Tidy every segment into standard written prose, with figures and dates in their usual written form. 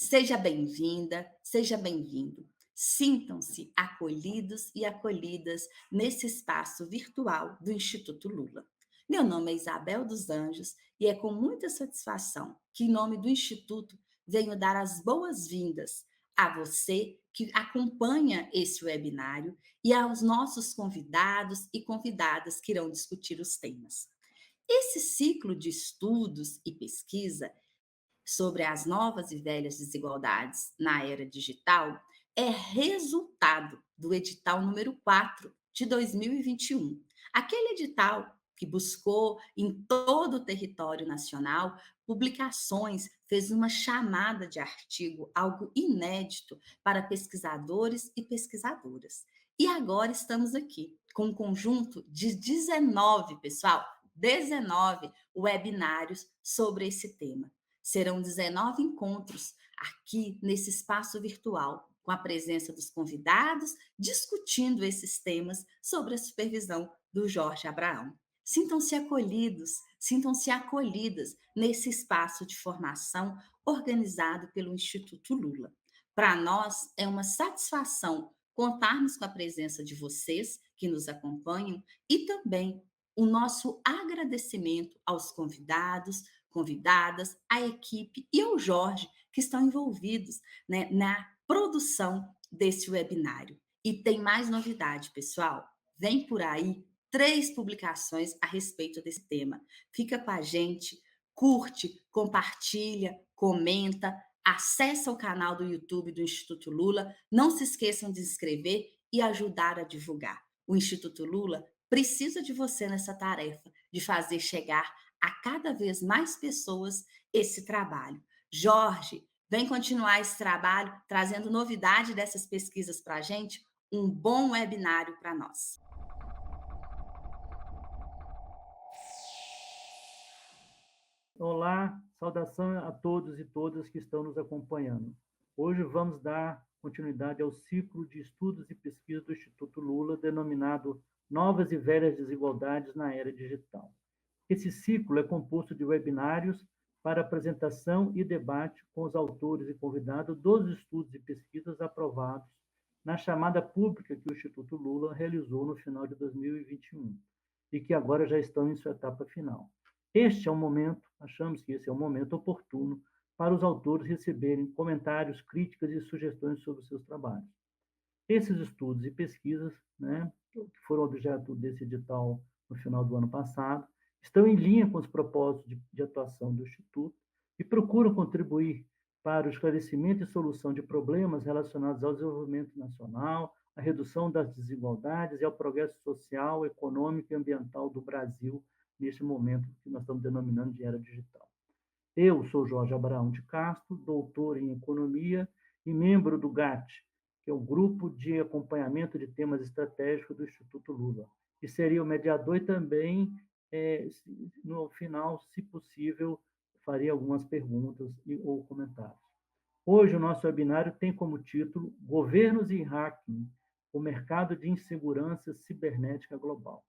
Seja bem-vinda, seja bem-vindo. Sintam-se acolhidos e acolhidas nesse espaço virtual do Instituto Lula. Meu nome é Isabel dos Anjos e é com muita satisfação que, em nome do Instituto, venho dar as boas-vindas a você que acompanha esse webinário e aos nossos convidados e convidadas que irão discutir os temas. Esse ciclo de estudos e pesquisa sobre as novas e velhas desigualdades na era digital é resultado do edital número 4 de 2021. Aquele edital que buscou em todo o território nacional publicações, fez uma chamada de artigo, algo inédito para pesquisadores e pesquisadoras. E agora estamos aqui com um conjunto de 19, pessoal, 19 webinários sobre esse tema. Serão 19 encontros aqui nesse espaço virtual, com a presença dos convidados, discutindo esses temas sobre a supervisão do Jorge Abraão. Sintam-se acolhidos, sintam-se acolhidas nesse espaço de formação organizado pelo Instituto Lula. Para nós é uma satisfação contarmos com a presença de vocês que nos acompanham e também o nosso agradecimento aos convidados, convidadas, à equipe e ao Jorge, que estão envolvidos, né, na produção desse webinário. E tem mais novidade, pessoal. Vem por aí 3 publicações a respeito desse tema. Fica com a gente, curte, compartilha, comenta, acessa o canal do YouTube do Instituto Lula. Não se esqueçam de se inscrever e ajudar a divulgar. O Instituto Lula precisa de você nessa tarefa de fazer chegar a cada vez mais pessoas esse trabalho. Jorge, vem continuar esse trabalho, trazendo novidade dessas pesquisas para a gente. Um bom webinário para nós. Olá, saudação a todos e todas que estão nos acompanhando. Hoje vamos dar continuidade ao ciclo de estudos e pesquisas do Instituto Lula, denominado Novas e Velhas Desigualdades na Era Digital. Esse ciclo é composto de webinários para apresentação e debate com os autores e convidados dos estudos e pesquisas aprovados na chamada pública que o Instituto Lula realizou no final de 2021 e que agora já estão em sua etapa final. Este é um momento, achamos que esse é um momento oportuno para os autores receberem comentários, críticas e sugestões sobre os seus trabalhos. Esses estudos e pesquisas, né, que foram objeto desse edital no final do ano passado, estão em linha com os propósitos de atuação do Instituto e procuram contribuir para o esclarecimento e solução de problemas relacionados ao desenvolvimento nacional, à redução das desigualdades e ao progresso social, econômico e ambiental do Brasil neste momento que nós estamos denominando de era digital. Eu sou Jorge Abraão de Castro, doutor em Economia e membro do GAT, que é o Grupo de Acompanhamento de Temas Estratégicos do Instituto Lula, e seria o mediador e também, no final, se possível, faria algumas perguntas ou comentários. Hoje, o nosso webinário tem como título Governos e Hacking, o mercado de insegurança cibernética global,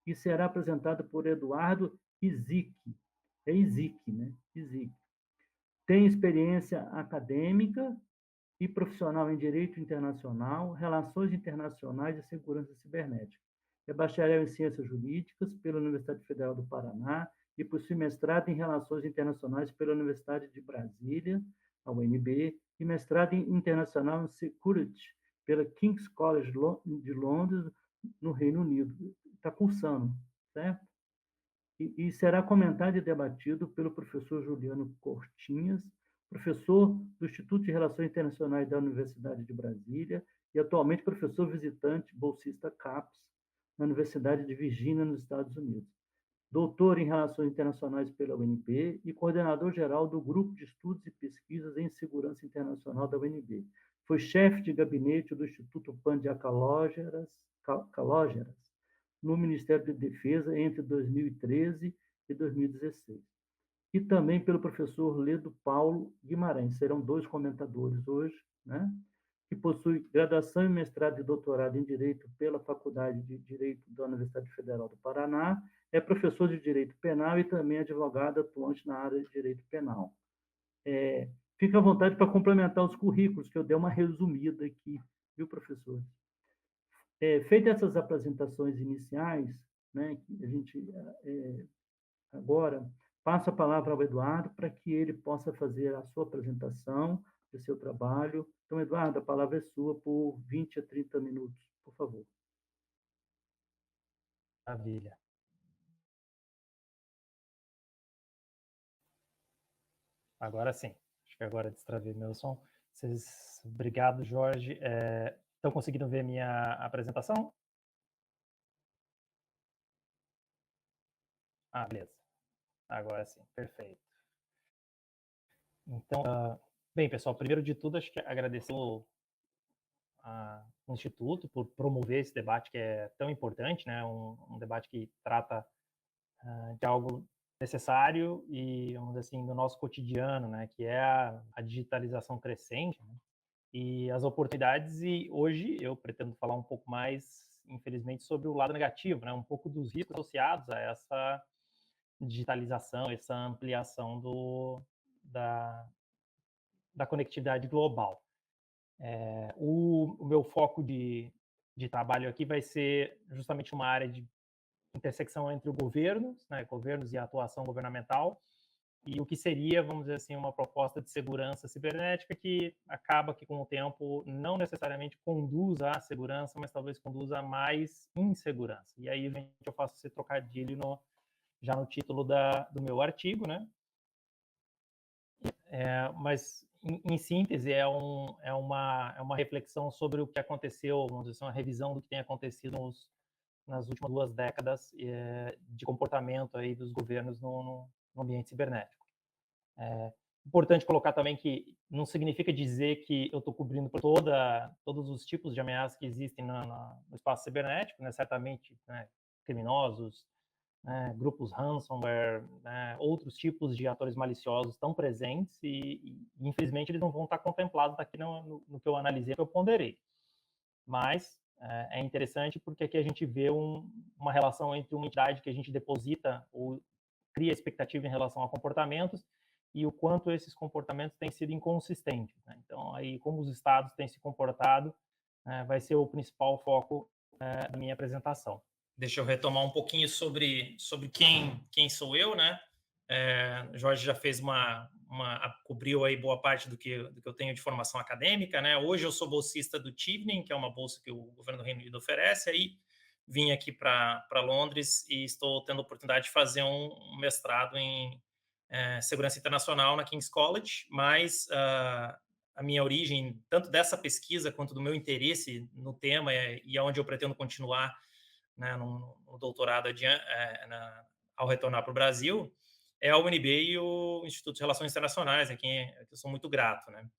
e será apresentado por Eduardo Izik. É Izik, né? Izik. Tem experiência acadêmica e profissional em Direito Internacional, Relações Internacionais e Segurança Cibernética. É bacharel em Ciências Jurídicas pela Universidade Federal do Paraná e possui mestrado em Relações Internacionais pela Universidade de Brasília, a UNB, e mestrado em Internacional em Security pela King's College de Londres, no Reino Unido. Está cursando, certo? E será comentado e debatido pelo professor Juliano Cortinhas, professor do Instituto de Relações Internacionais da Universidade de Brasília e atualmente professor visitante bolsista CAPES na Universidade de Virgínia, nos Estados Unidos. Doutor em Relações Internacionais pela UNB e coordenador geral do Grupo de Estudos e Pesquisas em Segurança Internacional da UNB. Foi chefe de gabinete do Instituto Pandiá Calógeras no Ministério da Defesa entre 2013 e 2016. E também pelo professor Ledo Paulo Guimarães. Serão 2 comentadores hoje, né? Que possui graduação e mestrado e doutorado em Direito pela Faculdade de Direito da Universidade Federal do Paraná, é professor de Direito Penal e também advogado atuante na área de Direito Penal. Fica à vontade para complementar os currículos, que eu dei uma resumida aqui, viu, professor? Feitas essas apresentações iniciais, né, que a gente agora passa a palavra ao Eduardo para que ele possa fazer a sua apresentação do seu trabalho. Então, Eduardo, a palavra é sua por 20 a 30 minutos, por favor. Maravilha. Agora sim. Acho que agora destravei meu som. Obrigado, Jorge. Estão conseguindo ver minha apresentação? Beleza. Agora sim, perfeito. Então, bem, pessoal, primeiro de tudo, acho que agradecer ao Instituto por promover esse debate que é tão importante, né? Um debate que trata de algo necessário e, vamos dizer assim, do nosso cotidiano, né? Que é a digitalização crescente, né? E as oportunidades. E hoje eu pretendo falar um pouco mais, infelizmente, sobre o lado negativo, né? Um pouco dos riscos associados a essa digitalização, essa ampliação da conectividade global. O meu foco de trabalho aqui vai ser justamente uma área de intersecção entre o governos, né, governos e a atuação governamental, e o que seria, vamos dizer assim, uma proposta de segurança cibernética que acaba que, com o tempo, não necessariamente conduz à segurança, mas talvez conduza a mais insegurança. E aí, eu faço esse trocadilho já no título do meu artigo, né? Mas, em síntese, é uma reflexão sobre o que aconteceu, vamos dizer, uma revisão do que tem acontecido nas últimas 2 décadas de comportamento aí dos governos no ambiente cibernético. Importante colocar também que não significa dizer que eu estou cobrindo todos os tipos de ameaças que existem no espaço cibernético, né? Certamente, né, criminosos, né, grupos ransomware, né, outros tipos de atores maliciosos estão presentes e, infelizmente, eles não vão estar contemplados aqui no que eu analisei, que eu ponderei. Mas é interessante porque aqui a gente vê uma relação entre uma entidade que a gente deposita ou cria expectativa em relação a comportamentos e o quanto esses comportamentos têm sido inconsistentes, né? Então, aí, como os estados têm se comportado, vai ser o principal foco da minha apresentação. Deixa eu retomar um pouquinho sobre quem sou eu, né? Jorge já fez cobriu aí boa parte do que eu tenho de formação acadêmica, né? Hoje eu sou bolsista do Chevening, que é uma bolsa que o governo do Reino Unido oferece. Aí vim aqui para Londres e estou tendo a oportunidade de fazer um mestrado em segurança internacional na King's College, mas a minha origem, tanto dessa pesquisa quanto do meu interesse no tema e aonde eu pretendo continuar, né, no doutorado ao retornar para o Brasil, é a UNB e o Instituto de Relações Internacionais, a quem eu sou muito grato, né?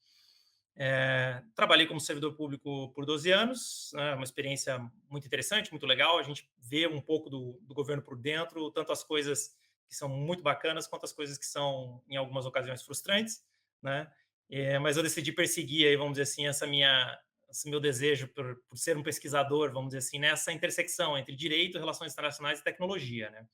Trabalhei como servidor público por 12 anos, né, uma experiência muito interessante, muito legal. A gente vê um pouco do governo por dentro, tanto as coisas que são muito bacanas, quanto as coisas que são, em algumas ocasiões, frustrantes, né? Mas eu decidi perseguir, aí, vamos dizer assim, esse meu desejo por ser um pesquisador, vamos dizer assim, nessa intersecção entre direito, relações internacionais e tecnologia, né?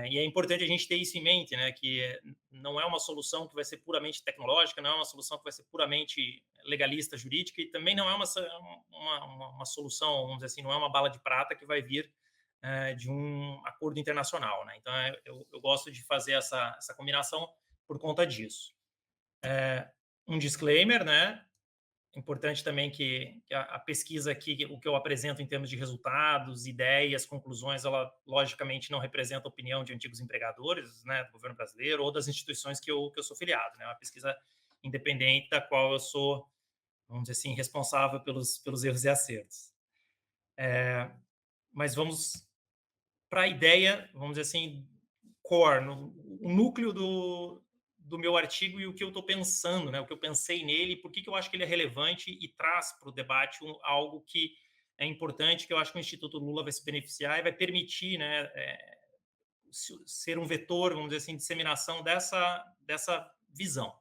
E é importante a gente ter isso em mente, né? Que não é uma solução que vai ser puramente tecnológica, não é uma solução que vai ser puramente legalista, jurídica, e também não é uma solução, vamos dizer assim, não é uma bala de prata que vai vir de um acordo internacional, né? Então, eu gosto de fazer essa combinação por conta disso. Um disclaimer, né? Importante também que a pesquisa aqui, o que eu apresento em termos de resultados, ideias, conclusões, ela logicamente não representa a opinião de antigos empregadores, né, do governo brasileiro ou das instituições que eu sou filiado, né? É uma pesquisa independente da qual eu sou, vamos dizer assim, responsável pelos erros e acertos. Mas vamos para a ideia, vamos dizer assim, core, o núcleo do meu artigo e o que eu estou pensando, né? O que eu pensei nele, por que eu acho que ele é relevante e traz para o debate algo que é importante, que eu acho que o Instituto Lula vai se beneficiar e vai permitir, né, ser um vetor, vamos dizer assim, de disseminação dessa visão,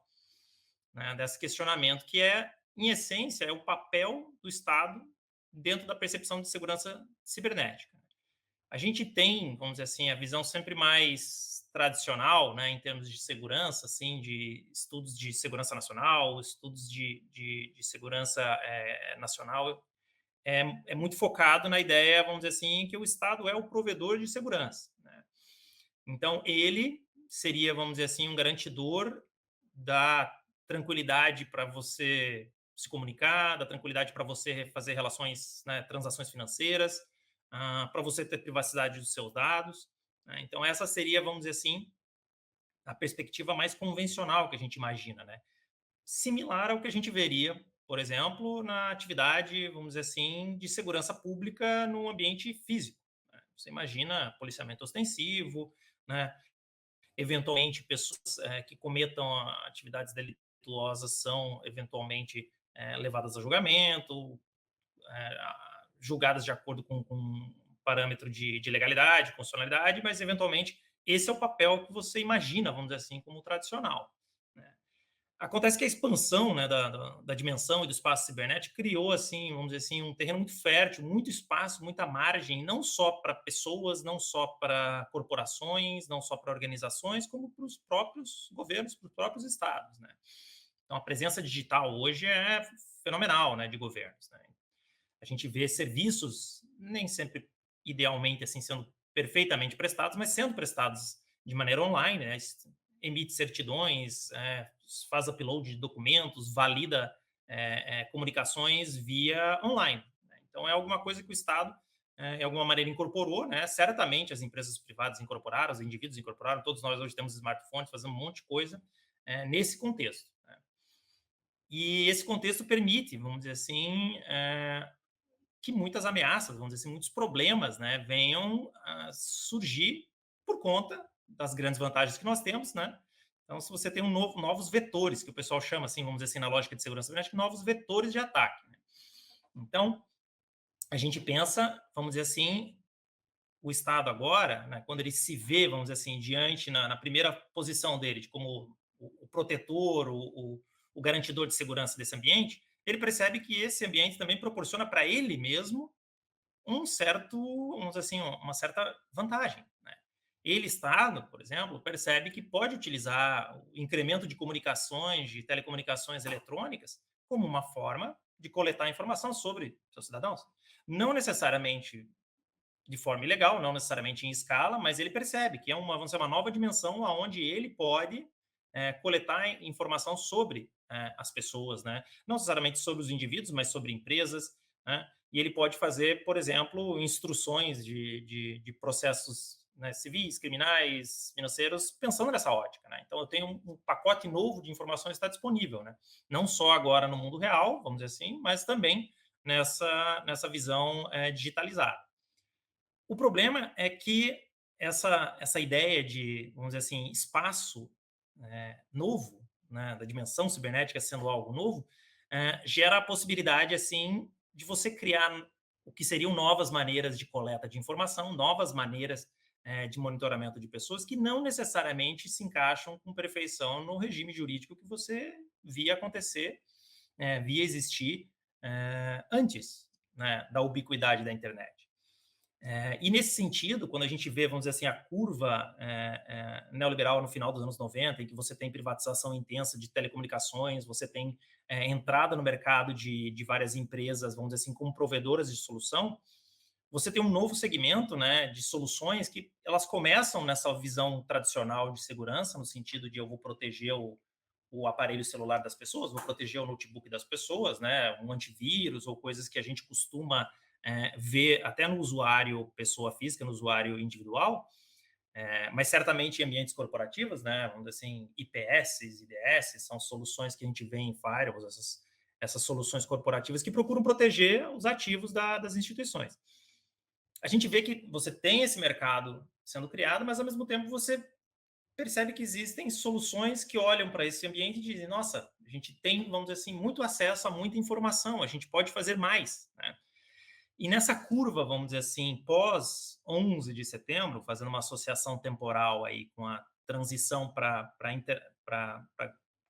né, desse questionamento, que em essência, é o papel do Estado dentro da percepção de segurança cibernética. A gente tem, vamos dizer assim, a visão sempre mais tradicional, né, em termos de segurança, assim, de estudos de segurança nacional, estudos de segurança nacional, é muito focado na ideia, vamos dizer assim, que o Estado é o provedor de segurança, né? Então, ele seria, vamos dizer assim, um garantidor da tranquilidade para você se comunicar, da tranquilidade para você fazer relações, né, transações financeiras, para você ter privacidade dos seus dados, né? Então, essa seria, vamos dizer assim, a perspectiva mais convencional que a gente imagina, né? Similar ao que a gente veria, por exemplo, na atividade, vamos dizer assim, de segurança pública no ambiente físico, né? Você imagina policiamento ostensivo, né? Eventualmente, pessoas que cometam atividades delituosas são eventualmente levadas a julgamento, julgadas de acordo com parâmetro de legalidade, constitucionalidade, mas eventualmente esse é o papel que você imagina, vamos dizer assim, como tradicional, né? Acontece que a expansão, né, da dimensão e do espaço cibernético criou, assim, vamos dizer assim, um terreno muito fértil, muito espaço, muita margem, não só para pessoas, não só para corporações, não só para organizações, como para os próprios governos, para os próprios estados, né? Então, a presença digital hoje é fenomenal, né, de governos, né? A gente vê serviços, nem sempre idealmente assim sendo perfeitamente prestados, mas sendo prestados de maneira online, né? Emite certidões, faz upload de documentos, valida comunicações via online, né? Então, é alguma coisa que o Estado, de alguma maneira, incorporou, né? Certamente as empresas privadas incorporaram, os indivíduos incorporaram, todos nós hoje temos smartphones, fazemos um monte de coisa nesse contexto, né? E esse contexto permite, vamos dizer assim, que muitas ameaças, vamos dizer assim, muitos problemas, né, venham a surgir por conta das grandes vantagens que nós temos, né? Então, se você tem novos vetores, que o pessoal chama assim, vamos dizer assim, na lógica de segurança cibernética, novos vetores de ataque, né? Então, a gente pensa, vamos dizer assim, o Estado agora, né, quando ele se vê, vamos dizer assim, diante, na primeira posição dele, de como o protetor, o garantidor de segurança desse ambiente, ele percebe que esse ambiente também proporciona para ele mesmo um certo, vamos dizer assim, uma certa vantagem, né? Ele, Estado, por exemplo, percebe que pode utilizar o incremento de comunicações, de telecomunicações eletrônicas, como uma forma de coletar informação sobre seus cidadãos. Não necessariamente de forma ilegal, não necessariamente em escala, mas ele percebe que é vamos dizer, uma nova dimensão onde ele pode coletar informação sobre as pessoas, né? Não necessariamente sobre os indivíduos, mas sobre empresas, né? E ele pode fazer, por exemplo, instruções de processos, né, civis, criminais, financeiros, pensando nessa ótica, né? Então, eu tenho um pacote novo de informações que está disponível, né? Não só agora no mundo real, vamos dizer assim, mas também nessa visão digitalizada. O problema é que essa ideia de, vamos dizer assim, espaço novo, né, da dimensão cibernética sendo algo novo, gera a possibilidade, assim, de você criar o que seriam novas maneiras de coleta de informação, novas maneiras de monitoramento de pessoas que não necessariamente se encaixam com perfeição no regime jurídico que você via acontecer, via existir antes, né, da ubiquidade da internet. E nesse sentido, quando a gente vê, vamos dizer assim, a curva neoliberal no final dos anos 90, em que você tem privatização intensa de telecomunicações, você tem entrada no mercado de várias empresas, vamos dizer assim, como provedoras de solução, você tem um novo segmento, né, de soluções que elas começam nessa visão tradicional de segurança, no sentido de eu vou proteger o aparelho celular das pessoas, vou proteger o notebook das pessoas, né, um antivírus ou coisas que a gente costuma ver até no usuário pessoa física, no usuário individual, mas certamente em ambientes corporativos, né, vamos dizer assim, IPS, IDS, são soluções que a gente vê em firewalls, essas soluções corporativas que procuram proteger os ativos das instituições. A gente vê que você tem esse mercado sendo criado, mas ao mesmo tempo você percebe que existem soluções que olham para esse ambiente e dizem, nossa, a gente tem, vamos dizer assim, muito acesso a muita informação, a gente pode fazer mais, né? E nessa curva, vamos dizer assim, pós 11 de setembro, fazendo uma associação temporal aí com a transição para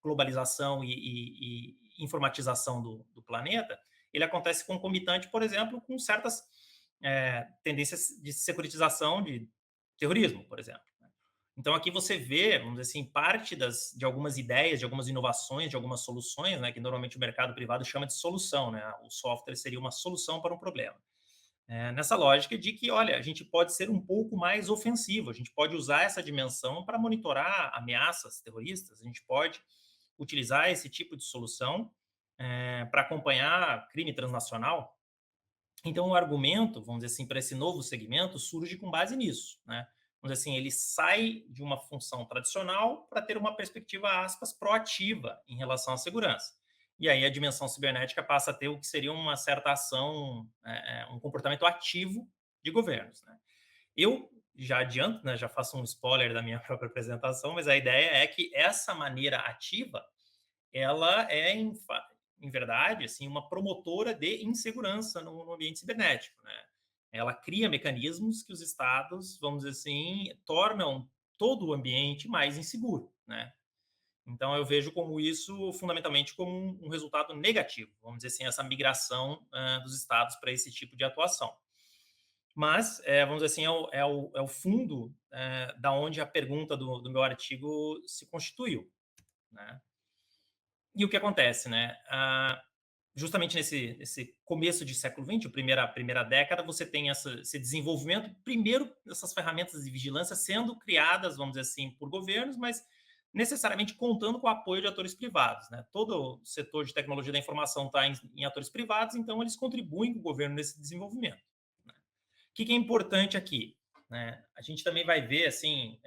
globalização e informatização do planeta, ele acontece concomitante, por exemplo, com certas tendências de securitização de terrorismo, por exemplo. Então, aqui você vê, vamos dizer assim, parte de algumas ideias, de algumas inovações, de algumas soluções, né, que normalmente o mercado privado chama de solução, né? O software seria uma solução para um problema. Nessa lógica de que, olha, a gente pode ser um pouco mais ofensivo, a gente pode usar essa dimensão para monitorar ameaças terroristas, a gente pode utilizar esse tipo de solução para acompanhar crime transnacional. Então, o argumento, vamos dizer assim, para esse novo segmento surge com base nisso, né? Vamos dizer assim, ele sai de uma função tradicional para ter uma perspectiva, aspas, proativa em relação à segurança. E aí a dimensão cibernética passa a ter o que seria uma certa ação, um comportamento ativo de governos, né? Eu já adianto, né, já faço um spoiler da minha própria apresentação, mas a ideia é que essa maneira ativa ela é, em verdade, assim, uma promotora de insegurança no ambiente cibernético, né? Ela cria mecanismos que os estados, vamos dizer assim, tornam todo o ambiente mais inseguro, né? Então, eu vejo como isso, fundamentalmente, como um resultado negativo, vamos dizer assim, essa migração dos estados para esse tipo de atuação. Mas, vamos dizer assim, é o fundo da onde a pergunta do meu artigo se constituiu, né? E o que acontece, né? Justamente nesse começo de século XX, a primeira década, você tem esse desenvolvimento, primeiro, dessas ferramentas de vigilância sendo criadas, vamos dizer assim, por governos, mas necessariamente contando com o apoio de atores privados, né? Todo o setor de tecnologia da informação está em atores privados, então eles contribuem com o governo nesse desenvolvimento, né? O que é importante aqui, né? A gente também vai ver, assim,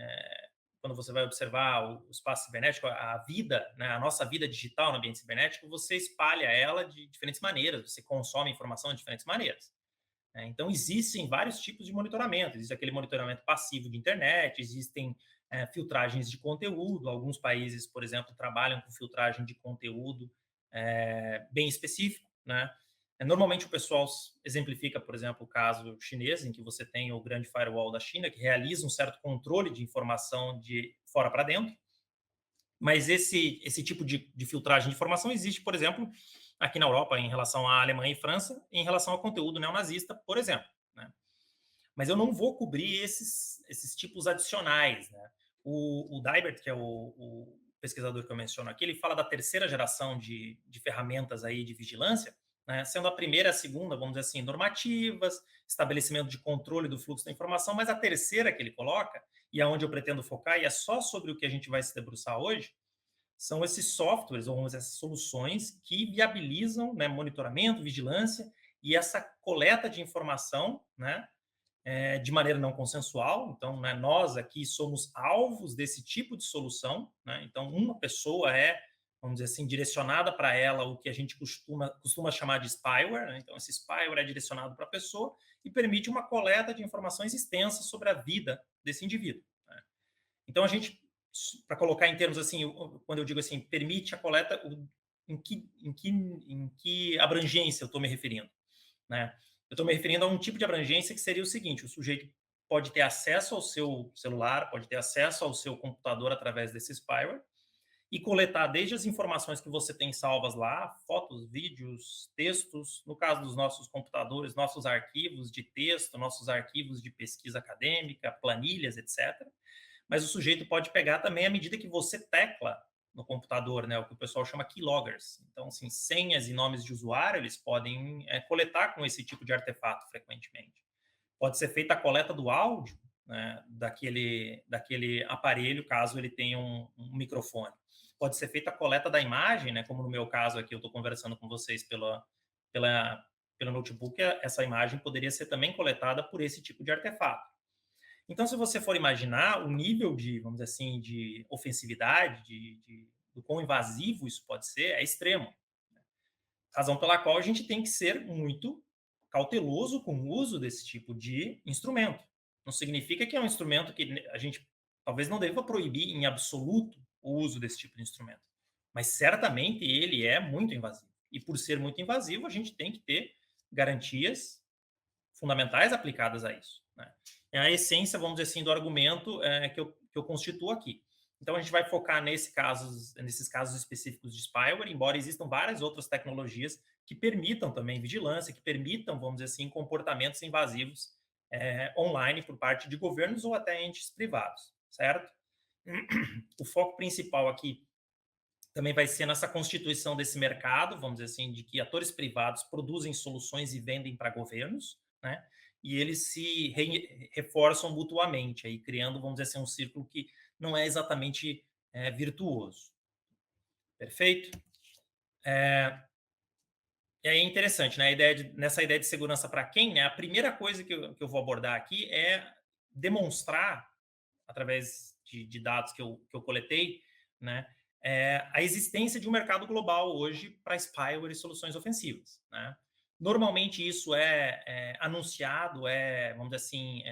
quando você vai observar o espaço cibernético, a vida, né, a nossa vida digital no ambiente cibernético, você espalha ela de diferentes maneiras, você consome informação de diferentes maneiras, né? Então, existem vários tipos de monitoramento. Existe aquele monitoramento passivo de internet, existem filtragens de conteúdo. Alguns países, por exemplo, trabalham com filtragem de conteúdo bem específico, né? Normalmente o pessoal exemplifica, por exemplo, o caso chinês, em que você tem o grande firewall da China, que realiza um certo controle de informação de fora para dentro, mas esse tipo de filtragem de informação existe, por exemplo, aqui na Europa, em relação à Alemanha e França, em relação ao conteúdo neonazista, por exemplo, né? Mas eu não vou cobrir esses tipos adicionais, né? O Dybert, que é o pesquisador que eu menciono aqui, ele fala da terceira geração de ferramentas aí de vigilância, né? Sendo a primeira e a segunda, vamos dizer assim, normativas, estabelecimento de controle do fluxo da informação, mas a terceira que ele coloca, e é onde eu pretendo focar, e é só sobre o que a gente vai se debruçar hoje, são esses softwares, ou essas soluções que viabilizam, né, monitoramento, vigilância e essa coleta de informação, né, de maneira não consensual. Então, né, nós aqui somos alvos desse tipo de solução, né? Então, uma pessoa vamos dizer assim, direcionada para ela o que a gente costuma chamar de spyware, né? Então, esse spyware é direcionado para a pessoa e permite uma coleta de informações extensas sobre a vida desse indivíduo, né? Então, a gente, para colocar em termos assim, quando eu digo assim, permite a coleta, em que abrangência eu estou me referindo, né? Eu estou me referindo a um tipo de abrangência que seria o seguinte: o sujeito pode ter acesso ao seu celular, pode ter acesso ao seu computador através desse spyware e coletar desde as informações que você tem salvas lá, fotos, vídeos, textos, no caso dos nossos computadores, nossos arquivos de texto, nossos arquivos de pesquisa acadêmica, planilhas, etc. Mas o sujeito pode pegar também à medida que você tecla no computador, né, o que o pessoal chama keyloggers. Então, assim, senhas e nomes de usuário, eles podem coletar com esse tipo de artefato frequentemente. Pode ser feita a coleta do áudio, né, daquele aparelho, caso ele tenha um microfone. Pode ser feita a coleta da imagem, né, como no meu caso aqui, eu estou conversando com vocês pelo notebook, essa imagem poderia ser também coletada por esse tipo de artefato. Então, se você for imaginar o nível de, vamos dizer assim, de ofensividade, do quão invasivo isso pode ser, é extremo. Razão pela qual a gente tem que ser muito cauteloso com o uso desse tipo de instrumento. Não significa que é um instrumento que a gente talvez não deva proibir em absoluto o uso desse tipo de instrumento, mas certamente ele é muito invasivo. E por ser muito invasivo, a gente tem que ter garantias fundamentais aplicadas a isso, né? É a essência, vamos dizer assim, do argumento que eu constituo aqui. Então, a gente vai focar nesses casos específicos de spyware, embora existam várias outras tecnologias que permitam também vigilância, que permitam, vamos dizer assim, comportamentos invasivos online por parte de governos ou até entes privados, certo? o foco principal aqui também vai ser nessa constituição desse mercado, vamos dizer assim, de que atores privados produzem soluções e vendem para governos, né? E eles se reforçam mutuamente, aí criando, vamos dizer assim, um círculo que não é exatamente virtuoso. Perfeito? E aí é interessante, né? Nessa ideia de segurança para quem, né? A primeira coisa que eu vou abordar aqui é demonstrar, através de dados que eu coletei, né? A existência de um mercado global hoje para spyware e soluções ofensivas, né? Normalmente isso é anunciado, vamos dizer assim,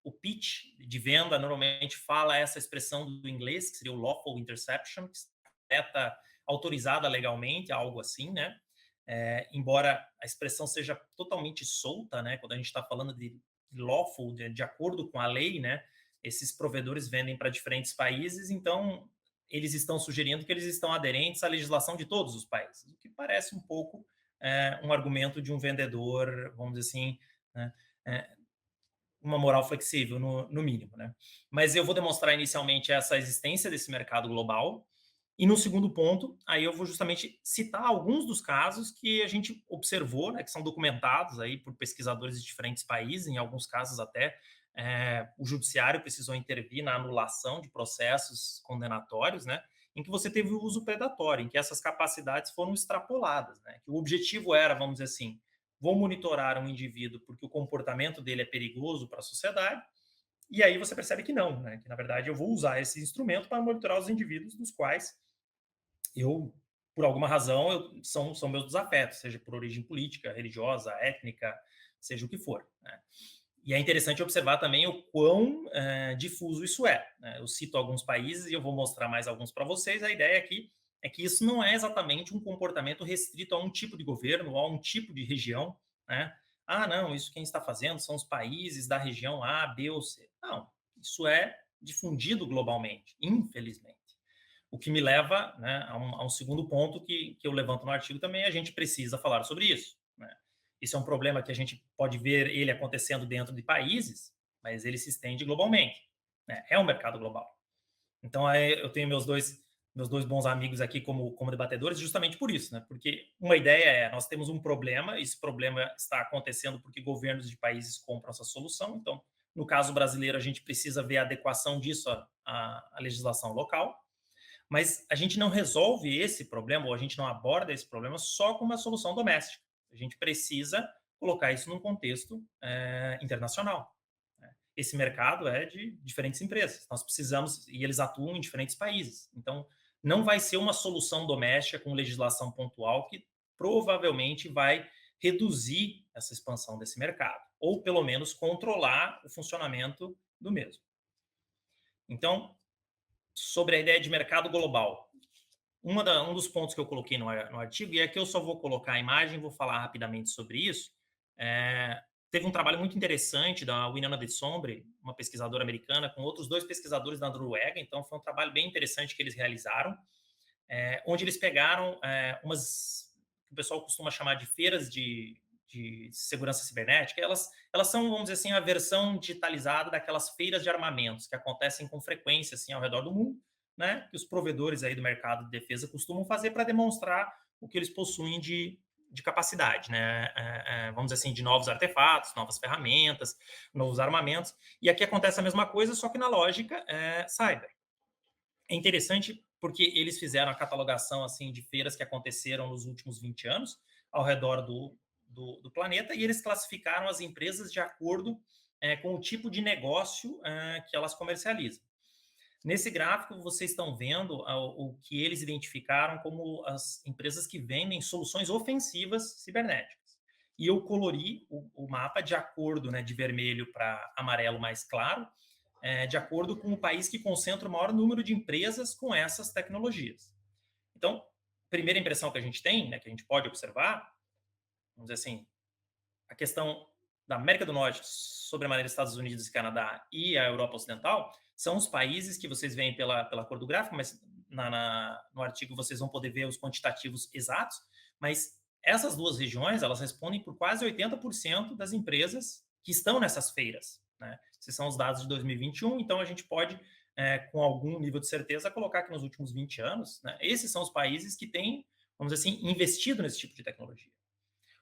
o pitch de venda normalmente fala essa expressão do inglês, que seria o lawful interception, que está autorizada legalmente, algo assim, né? Embora a expressão seja totalmente solta, né? Quando a gente está falando de lawful, de acordo com a lei, né? Esses provedores vendem para diferentes países, então eles estão sugerindo que eles estão aderentes à legislação de todos os países, o que parece um pouco um argumento de um vendedor, vamos dizer assim, né? Uma moral flexível, no mínimo, né? Mas eu vou demonstrar inicialmente essa existência desse mercado global, e no segundo ponto, aí eu vou justamente citar alguns dos casos que a gente observou, né, que são documentados aí por pesquisadores de diferentes países, em alguns casos até o judiciário precisou intervir na anulação de processos condenatórios, né, em que você teve o uso predatório, em que essas capacidades foram extrapoladas, né, que o objetivo era, vamos dizer assim, vou monitorar um indivíduo porque o comportamento dele é perigoso para a sociedade, e aí você percebe que não, né? Que na verdade eu vou usar esse instrumento para monitorar os indivíduos dos quais eu, por alguma razão, são meus desafetos, seja por origem política, religiosa, étnica, seja o que for, né? E é interessante observar também o quão difuso isso é, né? Eu cito alguns países e eu vou mostrar mais alguns para vocês. A ideia aqui é que isso não é exatamente um comportamento restrito a um tipo de governo ou a um tipo de região, né? Ah, não, isso quem está fazendo são os países da região A, B ou C. Não, isso é difundido globalmente, infelizmente. O que me leva, né, a um segundo ponto que eu levanto no artigo também, a gente precisa falar sobre isso, né? Isso é um problema que a gente pode ver ele acontecendo dentro de países, mas ele se estende globalmente, né? É um mercado global. Então, eu tenho meus dois bons amigos aqui como debatedores justamente por isso, né? Porque uma ideia nós temos um problema, esse problema está acontecendo porque governos de países compram essa solução. Então, no caso brasileiro, a gente precisa ver a adequação disso à legislação local. Mas a gente não resolve esse problema, ou a gente não aborda esse problema só com uma solução doméstica. A gente precisa colocar isso num contexto internacional. Né? Esse mercado é de diferentes empresas. Nós precisamos, e eles atuam em diferentes países. Então, não vai ser uma solução doméstica com legislação pontual que provavelmente vai reduzir essa expansão desse mercado, ou pelo menos controlar o funcionamento do mesmo. Então, sobre a ideia de mercado global. Um dos pontos que eu coloquei no artigo, e aqui eu só vou colocar a imagem, vou falar rapidamente sobre isso. Teve um trabalho muito interessante da Winona de Sombre, uma pesquisadora americana, com outros 2 pesquisadores da Noruega, então foi um trabalho bem interessante que eles realizaram, onde eles pegaram umas que o pessoal costuma chamar de feiras de segurança cibernética. Elas são, vamos dizer assim, a versão digitalizada daquelas feiras de armamentos que acontecem com frequência assim ao redor do mundo, né? Que os provedores aí do mercado de defesa costumam fazer para demonstrar o que eles possuem de capacidade, né? Vamos dizer assim, de novos artefatos, novas ferramentas, novos armamentos. E aqui acontece a mesma coisa, só que na lógica cyber. É interessante porque eles fizeram a catalogação assim de feiras que aconteceram nos últimos 20 anos ao redor do planeta, e eles classificaram as empresas de acordo com o tipo de negócio que elas comercializam. Nesse gráfico, vocês estão vendo o que eles identificaram como as empresas que vendem soluções ofensivas cibernéticas. E eu colori o mapa de acordo, né, de vermelho para amarelo mais claro, de acordo com o país que concentra o maior número de empresas com essas tecnologias. Então, primeira impressão que a gente tem, né, que a gente pode observar, vamos dizer assim, a questão da América do Norte, sobremaneira Estados Unidos e Canadá, e a Europa Ocidental, são os países que vocês veem pela cor do gráfico, mas no artigo vocês vão poder ver os quantitativos exatos, mas essas 2 regiões, elas respondem por quase 80% das empresas que estão nessas feiras, né? Esses são os dados de 2021, então a gente pode, com algum nível de certeza, colocar que nos últimos 20 anos, né, esses são os países que têm, vamos dizer assim, investido nesse tipo de tecnologia.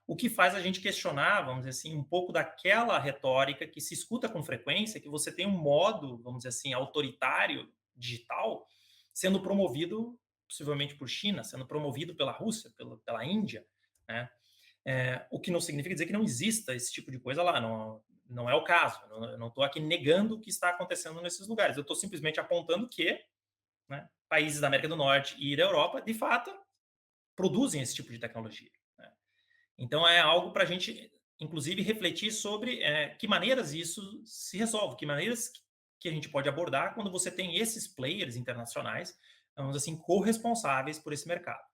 O que faz a gente questionar, vamos dizer assim, um pouco daquela retórica que se escuta com frequência, que você tem um modo, vamos dizer assim, autoritário digital sendo promovido possivelmente por China, sendo promovido pela Rússia, pela Índia, né? O que não significa dizer que não exista esse tipo de coisa lá, não é o caso. Eu não estou aqui negando o que está acontecendo nesses lugares. Eu estou simplesmente apontando que, né, países da América do Norte e da Europa, de fato, produzem esse tipo de tecnologia. Né? Então, é algo para a gente, inclusive, refletir sobre que maneiras isso se resolve, que maneiras que a gente pode abordar quando você tem esses players internacionais, vamos dizer assim, corresponsáveis por esse mercado.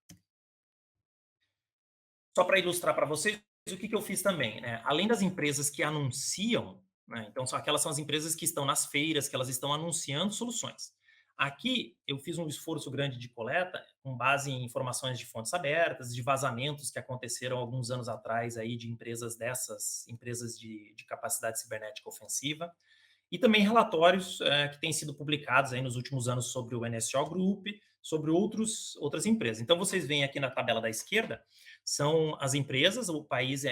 Só para ilustrar para vocês o que eu fiz também, né? Além das empresas que anunciam, né? Então aquelas são as empresas que estão nas feiras, que elas estão anunciando soluções. Aqui eu fiz um esforço grande de coleta com base em informações de fontes abertas, de vazamentos que aconteceram alguns anos atrás aí de empresas dessas, empresas de capacidade cibernética ofensiva, e também relatórios que têm sido publicados aí nos últimos anos sobre o NSO Group, sobre outras empresas. Então, vocês veem aqui na tabela da esquerda, são as empresas, o país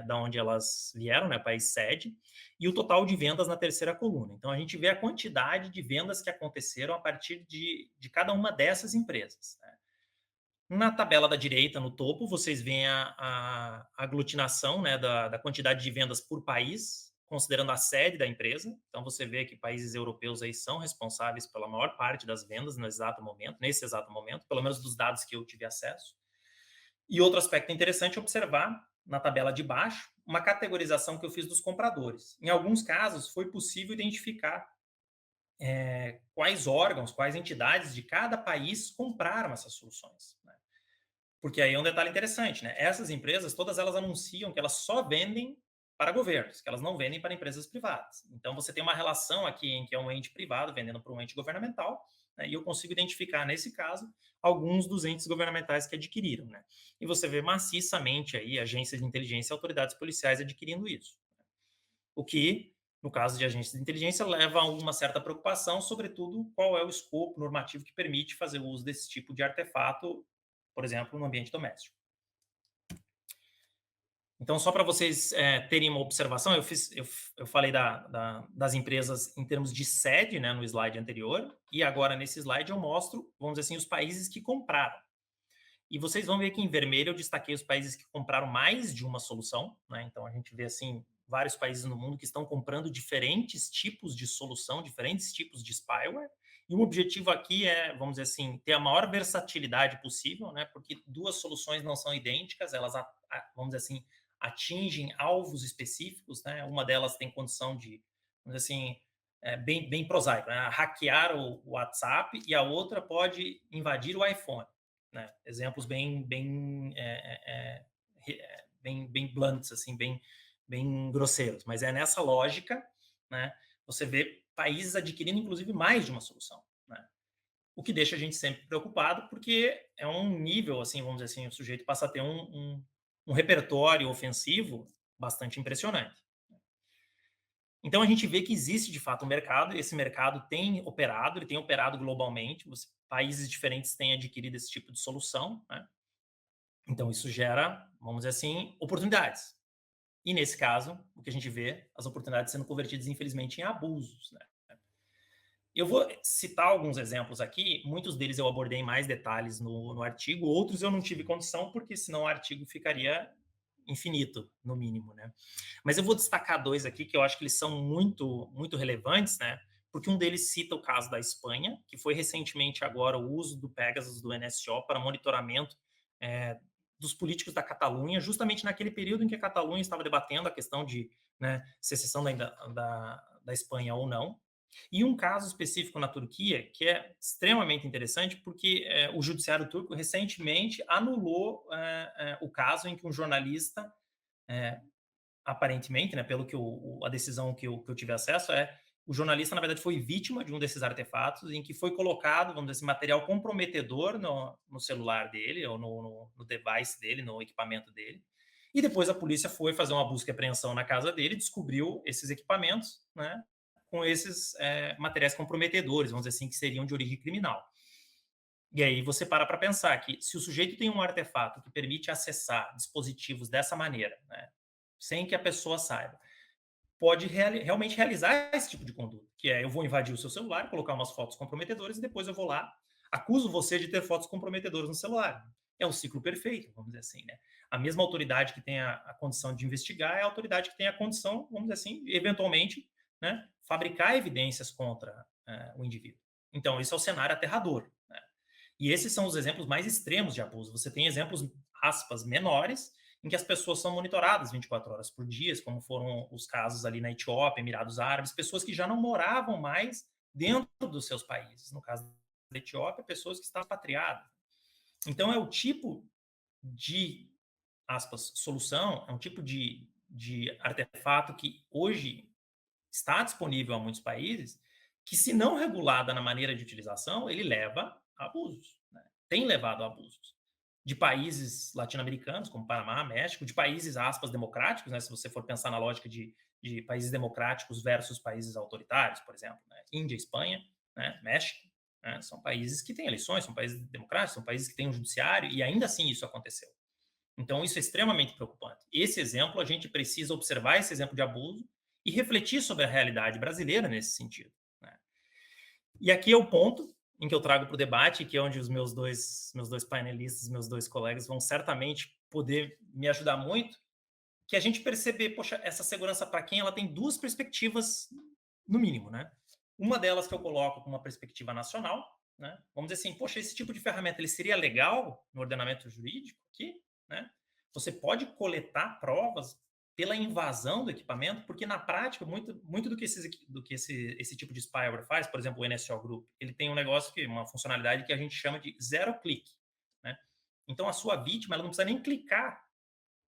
da onde elas vieram, né, o país sede, e o total de vendas na terceira coluna. Então, a gente vê a quantidade de vendas que aconteceram a partir de cada uma dessas empresas. Né? Na tabela da direita, no topo, vocês veem a aglutinação, né, da quantidade de vendas por país, considerando a sede da empresa. Então, você vê que países europeus aí são responsáveis pela maior parte das vendas nesse exato momento, pelo menos dos dados que eu tive acesso. E outro aspecto interessante é observar, na tabela de baixo, uma categorização que eu fiz dos compradores. Em alguns casos, foi possível identificar quais órgãos, quais entidades de cada país compraram essas soluções. Né? Porque aí é um detalhe interessante, né? Essas empresas, todas elas anunciam que elas só vendem para governos, que elas não vendem para empresas privadas. Então, você tem uma relação aqui em que é um ente privado vendendo para um ente governamental, né? E eu consigo identificar, nesse caso, alguns dos entes governamentais que adquiriram, né? E você vê maciçamente aí agências de inteligência e autoridades policiais adquirindo isso. O que, no caso de agências de inteligência, leva a uma certa preocupação, sobretudo qual é o escopo normativo que permite fazer uso desse tipo de artefato, por exemplo, no ambiente doméstico. Então, só para vocês terem uma observação, eu falei das empresas em termos de sede, né, no slide anterior, e agora nesse slide eu mostro, vamos dizer assim, os países que compraram. E vocês vão ver que em vermelho eu destaquei os países que compraram mais de uma solução, né? Então, a gente vê, assim, vários países no mundo que estão comprando diferentes tipos de solução, diferentes tipos de spyware, e o objetivo aqui é, vamos dizer assim, ter a maior versatilidade possível, né? Porque duas soluções não são idênticas, elas, vamos dizer assim, atingem alvos específicos, né? Uma delas tem condição de, vamos dizer assim, bem prosaico, né? Hackear o WhatsApp, e a outra pode invadir o iPhone. Né? Exemplos bem blunts, assim, bem grosseiros. Mas é nessa lógica, né? Você vê países adquirindo, inclusive, mais de uma solução. Né? O que deixa a gente sempre preocupado, porque é um nível, assim, vamos dizer assim, o sujeito passa a ter um repertório ofensivo bastante impressionante. Então, a gente vê que existe, de fato, um mercado, e esse mercado tem operado, ele tem operado globalmente, países diferentes têm adquirido esse tipo de solução, né? Então, isso gera, vamos dizer assim, oportunidades. E, nesse caso, o que a gente vê, as oportunidades sendo convertidas, infelizmente, em abusos, né? Eu vou citar alguns exemplos aqui, muitos deles eu abordei em mais detalhes no artigo, outros eu não tive condição, porque senão o artigo ficaria infinito, no mínimo, né? Mas eu vou destacar dois aqui que eu acho que eles são muito, muito relevantes, né? Porque um deles cita o caso da Espanha, que foi recentemente agora o uso do Pegasus do NSO para monitoramento dos políticos da Catalunha, justamente naquele período em que a Catalunha estava debatendo a questão de, né, secessão da Espanha ou não. E um caso específico na Turquia, que é extremamente interessante, porque o judiciário turco recentemente anulou o caso em que um jornalista, aparentemente, né, pelo que a decisão que eu tive acesso, o jornalista, na verdade, foi vítima de um desses artefatos, em que foi colocado, vamos dizer assim, material comprometedor no celular dele, ou no device dele, no equipamento dele. E depois a polícia foi fazer uma busca e apreensão na casa dele, descobriu esses equipamentos, né? com esses materiais comprometedores, vamos dizer assim, que seriam de origem criminal. E aí você para pensar que se o sujeito tem um artefato que permite acessar dispositivos dessa maneira, né, sem que a pessoa saiba, pode realmente realizar esse tipo de conduta, que é eu vou invadir o seu celular, colocar umas fotos comprometedoras e depois eu vou lá, acuso você de ter fotos comprometedoras no celular. É um ciclo perfeito, vamos dizer assim, né? A mesma autoridade que tem a condição de investigar é a autoridade que tem a condição, vamos dizer assim, eventualmente, né, fabricar evidências contra o indivíduo. Então, isso é o cenário aterrador, né? E esses são os exemplos mais extremos de abuso. Você tem exemplos, aspas, menores, em que as pessoas são monitoradas 24 horas por dia, como foram os casos ali na Etiópia, Emirados Árabes, pessoas que já não moravam mais dentro dos seus países. No caso da Etiópia, pessoas que estavam expatriadas. Então, é o tipo de, aspas, solução, é um tipo de artefato que hoje está disponível a muitos países, que se não regulada na maneira de utilização, ele leva a abusos, né? Tem levado a abusos. De países latino-americanos, como Panamá, México, de países, aspas, democráticos, né? Se você for pensar na lógica de países democráticos versus países autoritários, por exemplo, né? Índia, Espanha, né? México, né? São países que têm eleições, são países democráticos, são países que têm um judiciário, e ainda assim isso aconteceu. Então, isso é extremamente preocupante. Esse exemplo, a gente precisa observar esse exemplo de abuso e refletir sobre a realidade brasileira nesse sentido, né? E aqui é o ponto em que eu trago para o debate, que é onde os meus dois painelistas, meus dois colegas vão certamente poder me ajudar muito, que a gente perceber, poxa, essa segurança para quem ela tem duas perspectivas, no mínimo, né? Uma delas que eu coloco com uma perspectiva nacional, né? Vamos dizer assim, poxa, esse tipo de ferramenta ele seria legal no ordenamento jurídico aqui, né? Você pode coletar provas pela invasão do equipamento, porque na prática, muito do que esse tipo de spyware faz, por exemplo, o NSO Group, ele tem um negócio, uma funcionalidade que a gente chama de zero clique, né? Então, a sua vítima, ela não precisa nem clicar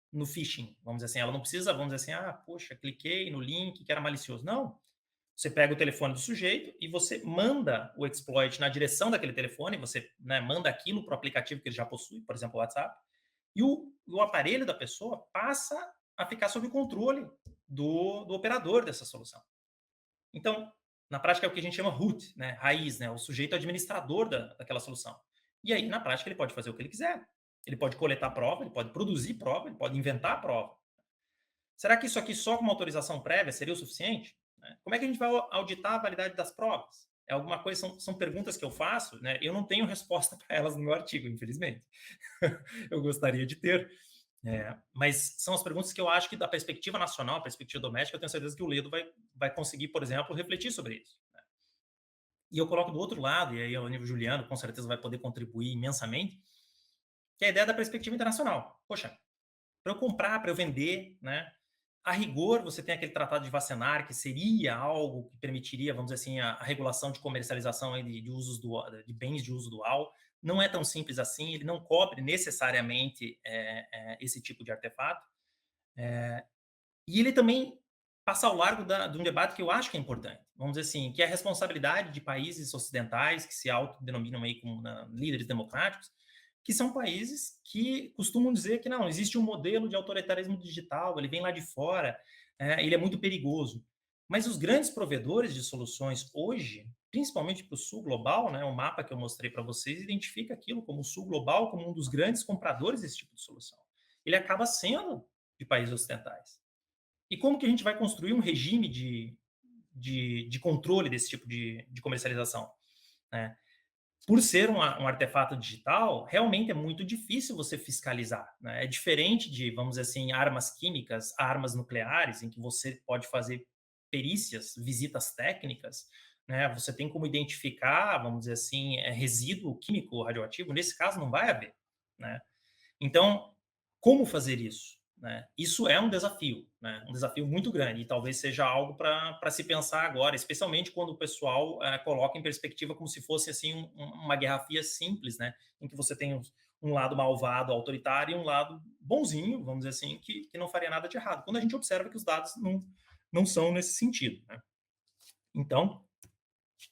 no phishing, vamos dizer assim, ela não precisa, vamos dizer assim, poxa, cliquei no link que era malicioso. Não. Você pega o telefone do sujeito e você manda o exploit na direção daquele telefone, você, né, manda aquilo para o aplicativo que ele já possui, por exemplo, o WhatsApp, e o aparelho da pessoa passa a ficar sob o controle do operador dessa solução. Então, na prática é o que a gente chama root, né, raiz, né, o sujeito administrador daquela solução. E aí, na prática, ele pode fazer o que ele quiser. Ele pode coletar prova, ele pode produzir prova, ele pode inventar prova. Será que isso aqui só com uma autorização prévia seria o suficiente? Como é que a gente vai auditar a validade das provas? É alguma coisa, são perguntas que eu faço, né? Eu não tenho resposta para elas no meu artigo, infelizmente. Eu gostaria de ter. Mas são as perguntas que eu acho que da perspectiva nacional, perspectiva doméstica, eu tenho certeza que o Ledo vai conseguir, por exemplo, refletir sobre isso, né? E eu coloco do outro lado, e aí o nível Juliano com certeza vai poder contribuir imensamente, que é a ideia da perspectiva internacional. Poxa, para eu comprar, para eu vender, né? A rigor, você tem aquele tratado de Wassenaar, que seria algo que permitiria, vamos dizer assim, a regulação de comercialização de bens de uso dual. Não é tão simples assim, ele não cobre necessariamente esse tipo de artefato. E ele também passa ao largo de um debate que eu acho que é importante, vamos dizer assim, que é a responsabilidade de países ocidentais, que se autodenominam aí como líderes democráticos, que são países que costumam dizer que não, existe um modelo de autoritarismo digital, ele vem lá de fora, ele é muito perigoso. Mas os grandes provedores de soluções hoje, principalmente para o sul global, né, o mapa que eu mostrei para vocês identifica aquilo como o sul global como um dos grandes compradores desse tipo de solução. Ele acaba sendo de países ocidentais. E como que a gente vai construir um regime de controle desse tipo de comercialização, né? Por ser um artefato digital, realmente é muito difícil você fiscalizar, né? É diferente de, vamos dizer assim, armas químicas, armas nucleares, em que você pode fazer perícias, visitas técnicas, né? Você tem como identificar, vamos dizer assim, resíduo químico radioativo. Nesse caso, não vai haver, né? Então, como fazer isso, né? Isso é um desafio, né? Um desafio muito grande e talvez seja algo para se pensar agora, especialmente quando o pessoal coloca em perspectiva como se fosse assim uma guerra fria simples, né? Em que você tem um lado malvado, autoritário, e um lado bonzinho, vamos dizer assim, que não faria nada de errado. Quando a gente observa que os dados não são nesse sentido, né? Então,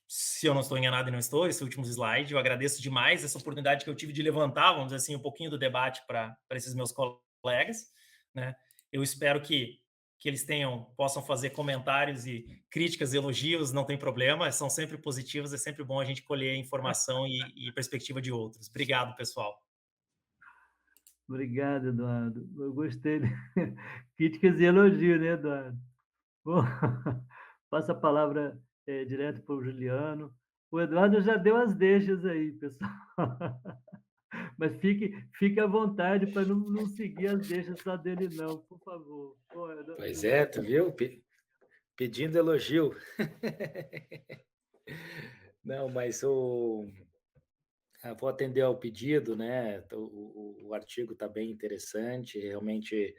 se eu não estou enganado e não estou, esse último slide, eu agradeço demais essa oportunidade que eu tive de levantar, vamos dizer assim, um pouquinho do debate para esses meus colegas, né? Eu espero que que eles possam fazer comentários e críticas, elogios, não tem problema, são sempre positivos, é sempre bom a gente colher informação e perspectiva de outros. Obrigado, pessoal. Obrigado, Eduardo. Eu gostei. Críticas e elogios, né, Eduardo? Bom, passo a palavra direto para o Juliano. O Eduardo já deu as deixas aí, pessoal. Mas fique à vontade para não seguir as deixas só dele, não, por favor. Pois é, tu viu? Pedindo elogio. Não, mas vou atender ao pedido, né? O artigo está bem interessante. Realmente,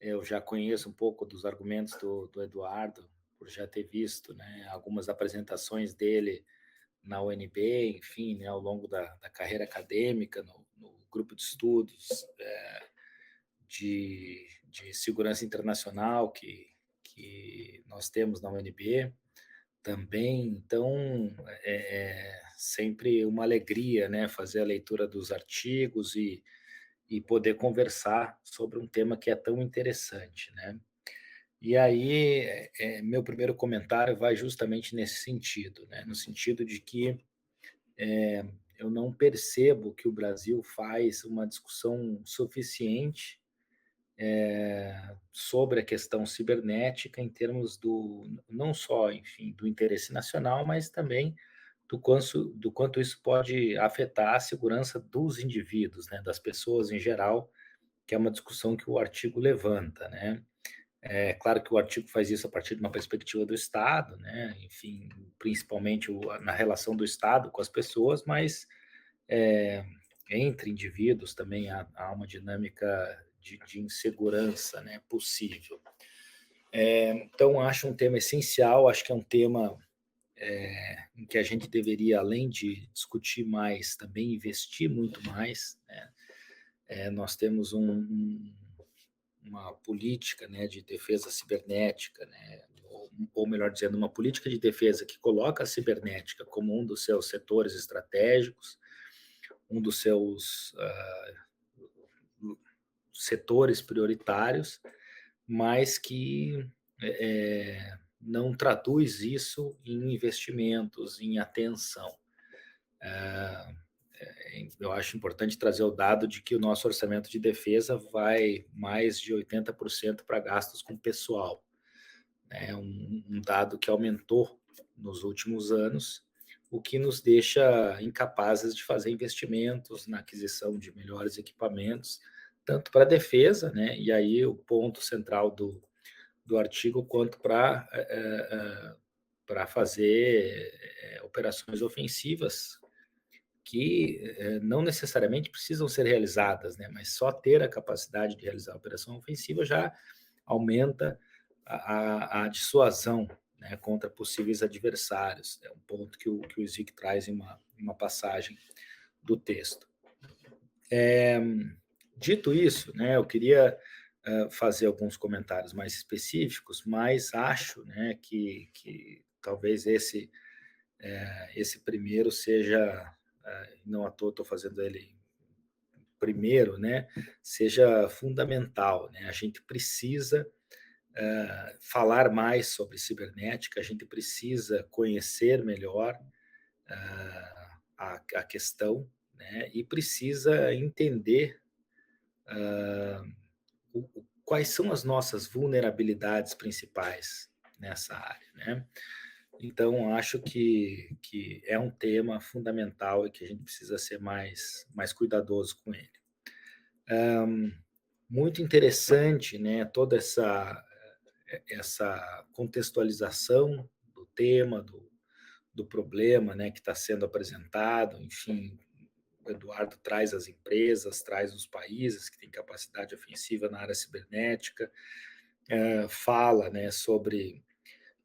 eu já conheço um pouco dos argumentos do Eduardo, por já ter visto, né, algumas apresentações dele na UNB, enfim, né, ao longo da carreira acadêmica, no grupo de estudos de segurança internacional que nós temos na UNB também. Então, sempre uma alegria, né, fazer a leitura dos artigos e poder conversar sobre um tema que é tão interessante, né? E aí, meu primeiro comentário vai justamente nesse sentido, né? No sentido de que eu não percebo que o Brasil faz uma discussão suficiente sobre a questão cibernética em termos não só, enfim, do interesse nacional, mas também do quanto isso pode afetar a segurança dos indivíduos, né, das pessoas em geral, que é uma discussão que o artigo levanta, né? É claro que o artigo faz isso a partir de uma perspectiva do Estado, né? Enfim, principalmente na relação do Estado com as pessoas, mas entre indivíduos também há uma dinâmica de insegurança, né, possível. Então, acho um tema essencial, acho que é um tema em que a gente deveria, além de discutir mais, também investir muito mais, né? Nós temos uma política, né, de defesa cibernética, né, ou melhor dizendo, uma política de defesa que coloca a cibernética como um dos seus setores estratégicos, um dos seus setores prioritários, mas que não traduz isso em investimentos, em atenção. Eu acho importante trazer o dado de que o nosso orçamento de defesa vai mais de 80% para gastos com pessoal. É um dado que aumentou nos últimos anos, o que nos deixa incapazes de fazer investimentos na aquisição de melhores equipamentos, tanto para a defesa, né, e aí o ponto central do artigo, quanto para fazer operações ofensivas que não necessariamente precisam ser realizadas, né, mas só ter a capacidade de realizar a operação ofensiva já aumenta a dissuasão, né, contra possíveis adversários. É um ponto que o Zic traz em uma passagem do texto. Dito isso, né, eu queria fazer alguns comentários mais específicos, mas acho, né, que talvez esse primeiro seja, não à toa estou fazendo ele primeiro, né, seja fundamental, né? A gente precisa falar mais sobre cibernética, a gente precisa conhecer melhor a questão, né, e precisa entender quais são as nossas vulnerabilidades principais nessa área, né? Então, acho que é um tema fundamental e que a gente precisa ser mais cuidadoso com ele. Muito interessante, né, toda essa contextualização do tema, do problema, né, que está sendo apresentado. Enfim, o Eduardo traz as empresas, traz os países que têm capacidade ofensiva na área cibernética, fala, né, sobre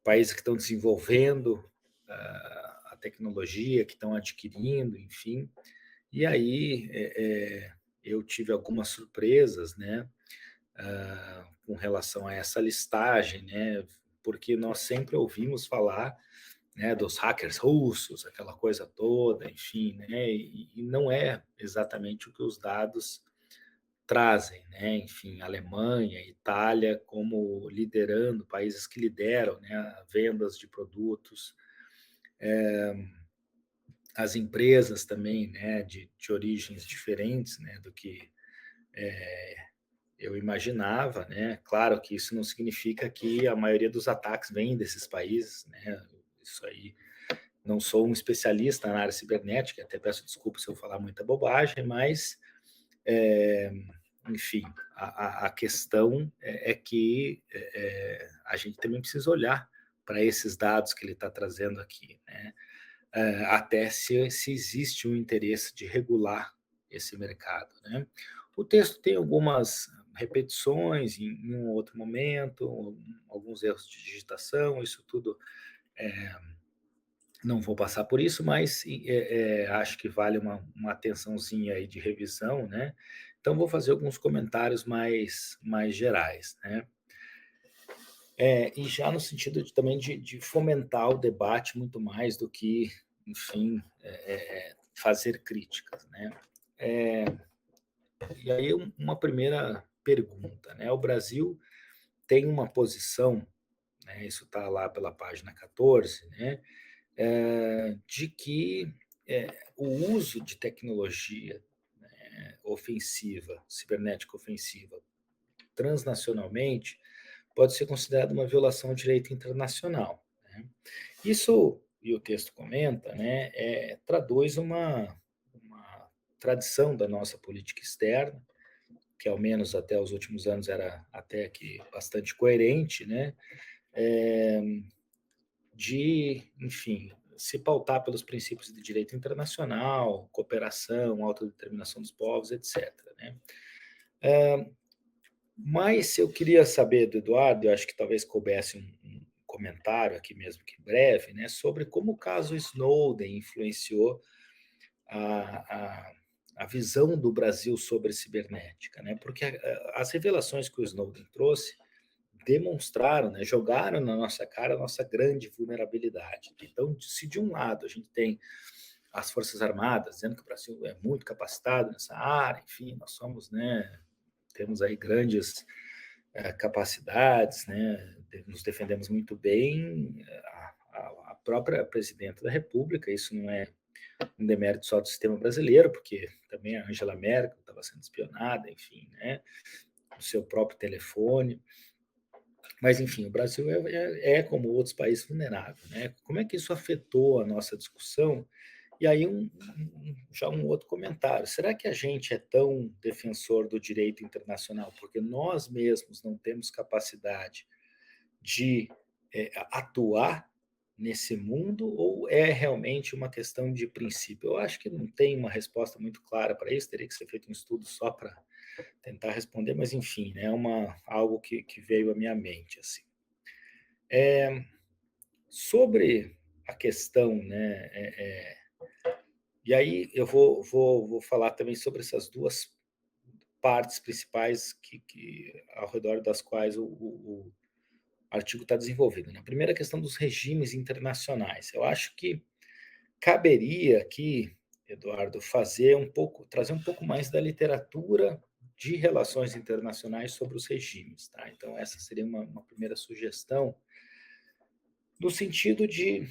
países que estão desenvolvendo a tecnologia, que estão adquirindo, enfim. E aí eu tive algumas surpresas, né, com relação a essa listagem, né, porque nós sempre ouvimos falar, né, dos hackers russos, aquela coisa toda, enfim, né, e não é exatamente o que os dados trazem, né? Enfim, Alemanha, Itália, como liderando, países que lideram, né, vendas de produtos, as empresas também, né, de origens diferentes, né, do que eu imaginava, né? Claro que isso não significa que a maioria dos ataques vem desses países, né? Isso aí, não sou um especialista na área cibernética, até peço desculpa se eu falar muita bobagem, mas, enfim, a questão é que a gente também precisa olhar para esses dados que ele está trazendo aqui, né? Até se existe um interesse de regular esse mercado, né? O texto tem algumas repetições em um outro momento, alguns erros de digitação, isso tudo, não vou passar por isso, mas acho que vale uma atençãozinha aí de revisão, né? Então, vou fazer alguns comentários mais gerais, né? E já no sentido também de fomentar o debate muito mais do que, enfim, fazer críticas, né? E aí, uma primeira pergunta, né? O Brasil tem uma posição, né, isso está lá pela página 14, né, de que o uso de tecnologia, né, ofensiva, cibernética ofensiva, transnacionalmente, pode ser considerado uma violação ao direito internacional, né? Isso, e o texto comenta, né, traduz uma tradição da nossa política externa, que ao menos até os últimos anos era até que bastante coerente, né? De, enfim, se pautar pelos princípios de direito internacional, cooperação, autodeterminação dos povos, etc. Né? Mas eu queria saber do Eduardo, eu acho que talvez coubesse um comentário aqui mesmo, que breve, né, sobre como o caso Snowden influenciou a visão do Brasil sobre cibernética, né? Porque as revelações que o Snowden trouxe demonstraram, né, jogaram na nossa cara a nossa grande vulnerabilidade. Então, se de um lado a gente tem as Forças Armadas dizendo que o Brasil é muito capacitado nessa área, enfim, nós somos, né, temos aí grandes capacidades, né, nos defendemos muito bem, a própria presidenta da República, isso não é um demérito só do sistema brasileiro, porque também a Angela Merkel estava sendo espionada, enfim, né, no seu próprio telefone. Mas, enfim, o Brasil como outros países, vulnerável, né? Como é que isso afetou a nossa discussão? E aí, já um outro comentário. Será que a gente é tão defensor do direito internacional porque nós mesmos não temos capacidade de atuar nesse mundo, ou é realmente uma questão de princípio? Eu acho que não tem uma resposta muito clara para isso, teria que ser feito um estudo só para tentar responder, mas enfim, né, algo que veio à minha mente. Assim. Sobre a questão, né, e aí eu vou falar também sobre essas duas partes principais ao redor das quais o artigo está desenvolvido. Né? A primeira questão dos regimes internacionais. Eu acho que caberia aqui, Eduardo, trazer um pouco mais da literatura de relações internacionais sobre os regimes. Tá? Então, essa seria uma primeira sugestão, no sentido de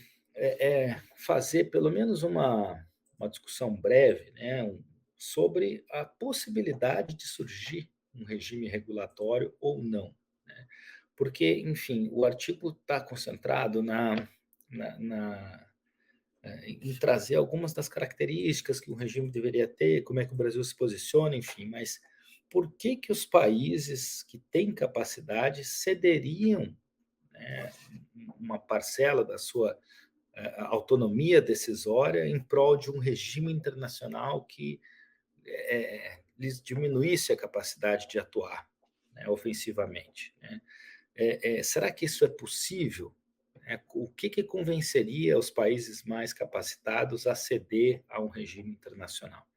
fazer pelo menos uma discussão breve, né, sobre a possibilidade de surgir um regime regulatório ou não. Né? Porque, enfim, o artigo está concentrado em trazer algumas das características que o regime deveria ter, como é que o Brasil se posiciona, enfim, mas por que os países que têm capacidade cederiam, né, uma parcela da sua autonomia decisória em prol de um regime internacional que lhes diminuísse a capacidade de atuar, né, ofensivamente? Né? Será que isso é possível? O que convenceria os países mais capacitados a ceder a um regime internacional?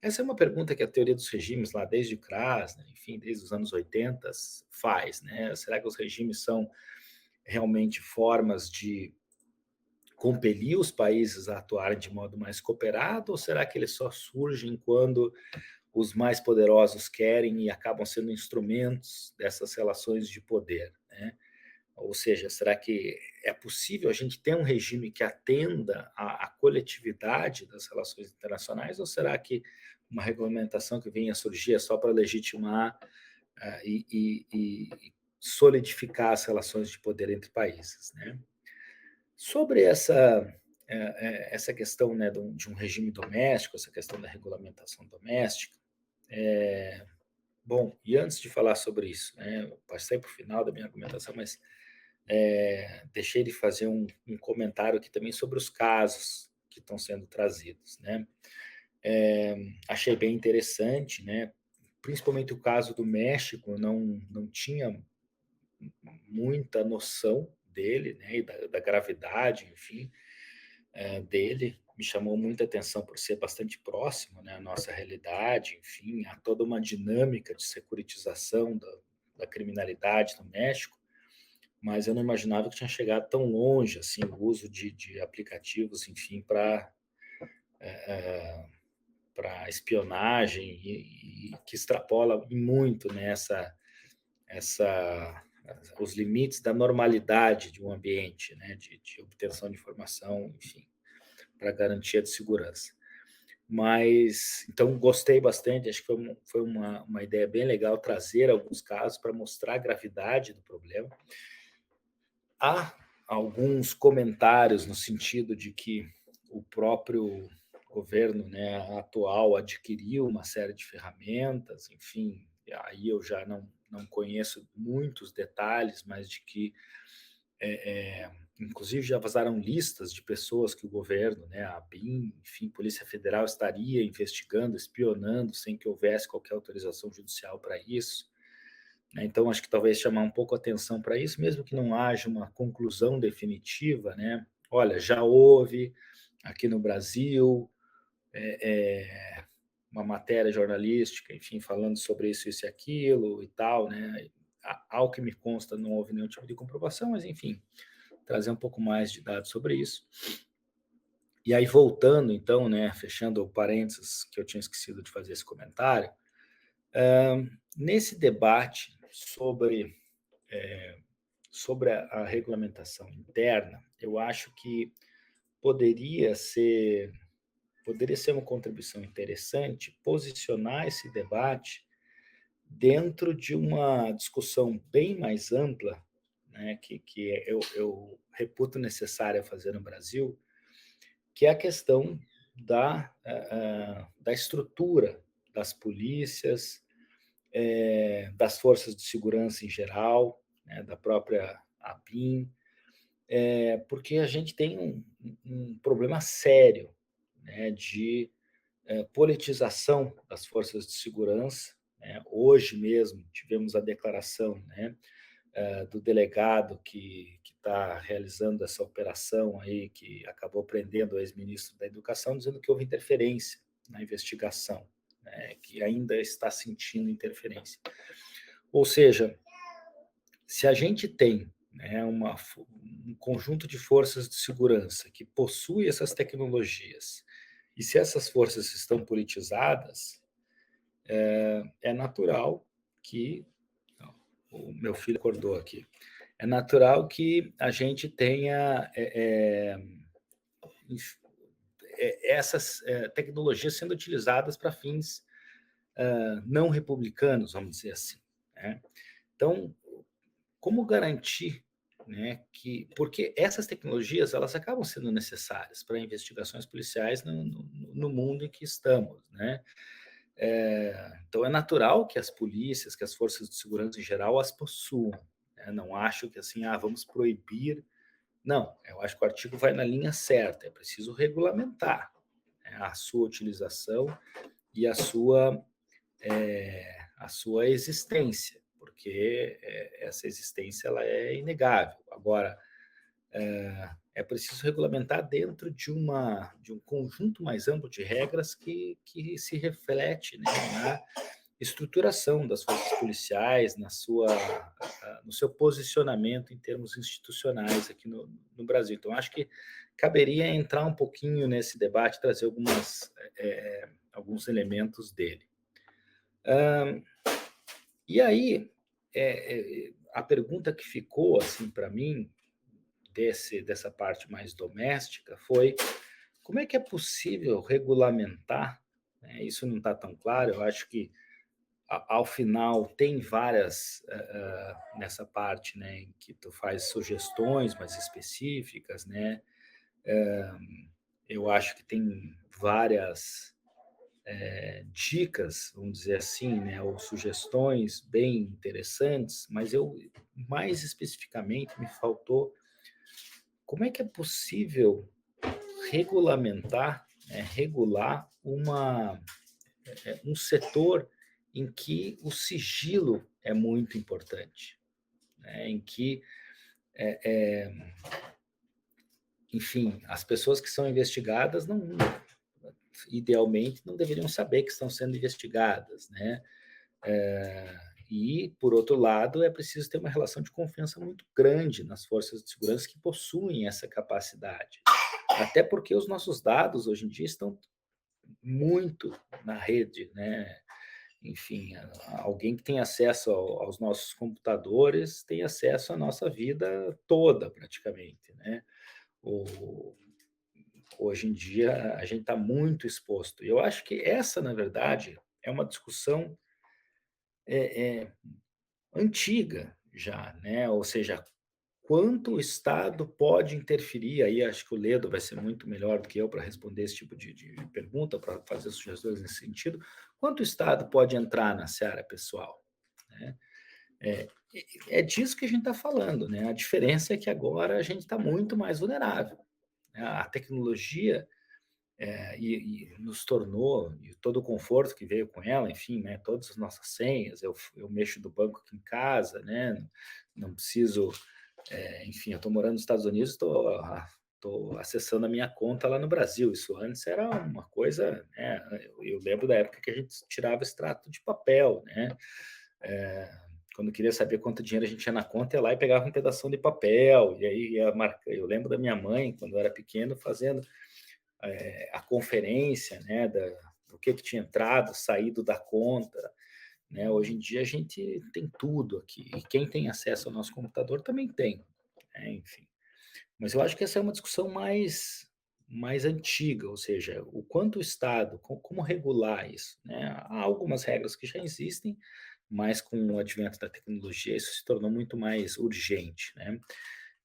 Essa é uma pergunta que a teoria dos regimes, lá desde Krasner, enfim, desde os anos 80, faz. Né? Será que os regimes são realmente formas de compelir os países a atuarem de modo mais cooperado, ou será que eles só surgem quando os mais poderosos querem e acabam sendo instrumentos dessas relações de poder, né? Ou seja, será que é possível a gente ter um regime que atenda à coletividade das relações internacionais, ou será que uma regulamentação que venha a surgir é só para legitimar e solidificar as relações de poder entre países, né? Sobre essa questão, né, de um regime doméstico, essa questão da regulamentação doméstica, bom, e antes de falar sobre isso, né, eu passei para o final da minha argumentação, mas deixei de fazer um comentário aqui também sobre os casos que estão sendo trazidos, né? Achei bem interessante, né? Principalmente o caso do México, eu não tinha muita noção dele, né? E da gravidade, enfim, dele. Me chamou muita atenção por ser bastante próximo, né, à nossa realidade, enfim, há toda uma dinâmica de securitização da criminalidade no México, mas eu não imaginava que tinha chegado tão longe, assim, o uso de aplicativos, enfim, para espionagem e que extrapola muito, né, os limites da normalidade de um ambiente, né, de obtenção de informação, enfim, para garantia de segurança. Mas, então, gostei bastante, acho que foi uma ideia bem legal trazer alguns casos para mostrar a gravidade do problema. Há alguns comentários no sentido de que o próprio governo, né, atual adquiriu uma série de ferramentas, enfim, aí eu já não conheço muitos detalhes, mas de que inclusive já vazaram listas de pessoas que o governo, né, a BIM, enfim, Polícia Federal estaria investigando, espionando, sem que houvesse qualquer autorização judicial para isso. Então, acho que talvez chamar um pouco a atenção para isso, mesmo que não haja uma conclusão definitiva, né? Olha, já houve aqui no Brasil uma matéria jornalística, enfim, falando sobre isso e aquilo e tal, né? Ao que me consta, não houve nenhum tipo de comprovação, mas, enfim, trazer um pouco mais de dados sobre isso. E aí, voltando, então, né, fechando o parênteses que eu tinha esquecido de fazer esse comentário, nesse debate sobre a regulamentação interna, eu acho que poderia ser uma contribuição interessante posicionar esse debate dentro de uma discussão bem mais ampla, né, que eu reputo necessária fazer no Brasil, que é a questão da estrutura das polícias, das forças de segurança em geral, né, da própria ABIN, porque a gente tem um problema sério, né, de politização das forças de segurança, né? Hoje mesmo tivemos a declaração, né, do delegado que está realizando essa operação aí, que acabou prendendo o ex-ministro da Educação, dizendo que houve interferência na investigação, né, que ainda está sentindo interferência. Ou seja, se a gente tem, né, um conjunto de forças de segurança que possui essas tecnologias, e se essas forças estão politizadas, é natural que... O meu filho acordou aqui. É natural que a gente tenha essas tecnologias sendo utilizadas para fins não republicanos, vamos dizer assim, né? Então, como garantir, né, que... Porque essas tecnologias elas acabam sendo necessárias para investigações policiais no mundo em que estamos, né? Então, é natural que as polícias, que as forças de segurança em geral as possuam, né? Não acho que assim, vamos proibir. Não, eu acho que o artigo vai na linha certa, é preciso regulamentar, né, a sua utilização e a sua existência, porque essa existência ela é inegável. Agora, é preciso regulamentar dentro de um conjunto mais amplo de regras que se reflete, né, na estruturação das forças policiais, no seu posicionamento em termos institucionais aqui no Brasil. Então, acho que caberia entrar um pouquinho nesse debate, trazer alguns elementos dele. E aí, a pergunta que ficou assim para mim, dessa parte mais doméstica, foi como é que é possível regulamentar, né? Isso não está tão claro, eu acho que ao final tem várias, nessa parte, né, em que tu faz sugestões mais específicas, né? Eu acho que tem várias dicas, vamos dizer assim, né, ou sugestões bem interessantes, mas mais especificamente, me faltou como é que é possível regulamentar, né, regular um setor em que o sigilo é muito importante, né, em que, enfim, as pessoas que são investigadas idealmente não deveriam saber que estão sendo investigadas, né? E, por outro lado, é preciso ter uma relação de confiança muito grande nas forças de segurança que possuem essa capacidade. Até porque os nossos dados, hoje em dia, estão muito na rede, né? Enfim, alguém que tem acesso aos nossos computadores tem acesso à nossa vida toda, praticamente, né? Hoje em dia, a gente está muito exposto. E eu acho que essa, na verdade, é uma discussão antiga já, né? Ou seja, quanto o Estado pode interferir, aí acho que o Ledo vai ser muito melhor do que eu para responder esse tipo de pergunta, para fazer sugestões nesse sentido, quanto o Estado pode entrar na seara pessoal, né? É, é disso que a gente está falando, né? A diferença é que agora a gente está muito mais vulnerável, né? A tecnologia e nos tornou, e todo o conforto que veio com ela, enfim, né, todas as nossas senhas, eu mexo do banco aqui em casa, né, não preciso, enfim, eu estou morando nos Estados Unidos, estou acessando a minha conta lá no Brasil, isso antes era uma coisa, né, eu lembro da época que a gente tirava extrato de papel, né, quando queria saber quanto dinheiro a gente tinha na conta, ia lá e pegava um pedação de papel, e aí ia marcar. Eu lembro da minha mãe, quando eu era pequeno, fazendo a conferência, né, do que tinha entrado, saído da conta, né? Hoje em dia a gente tem tudo aqui, e quem tem acesso ao nosso computador também tem, né? Enfim. Mas eu acho que essa é uma discussão mais antiga, ou seja, o quanto o Estado, como regular isso, né? Há algumas regras que já existem, mas com o advento da tecnologia isso se tornou muito mais urgente, né?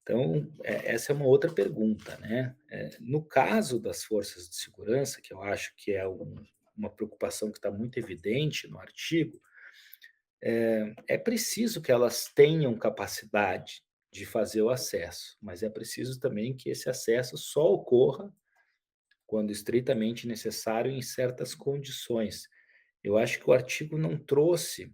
Então, essa é uma outra pergunta, né? No caso das forças de segurança, que eu acho que é uma preocupação que está muito evidente no artigo, é preciso que elas tenham capacidade de fazer o acesso, mas é preciso também que esse acesso só ocorra quando estritamente necessário em certas condições. Eu acho que o artigo não trouxe,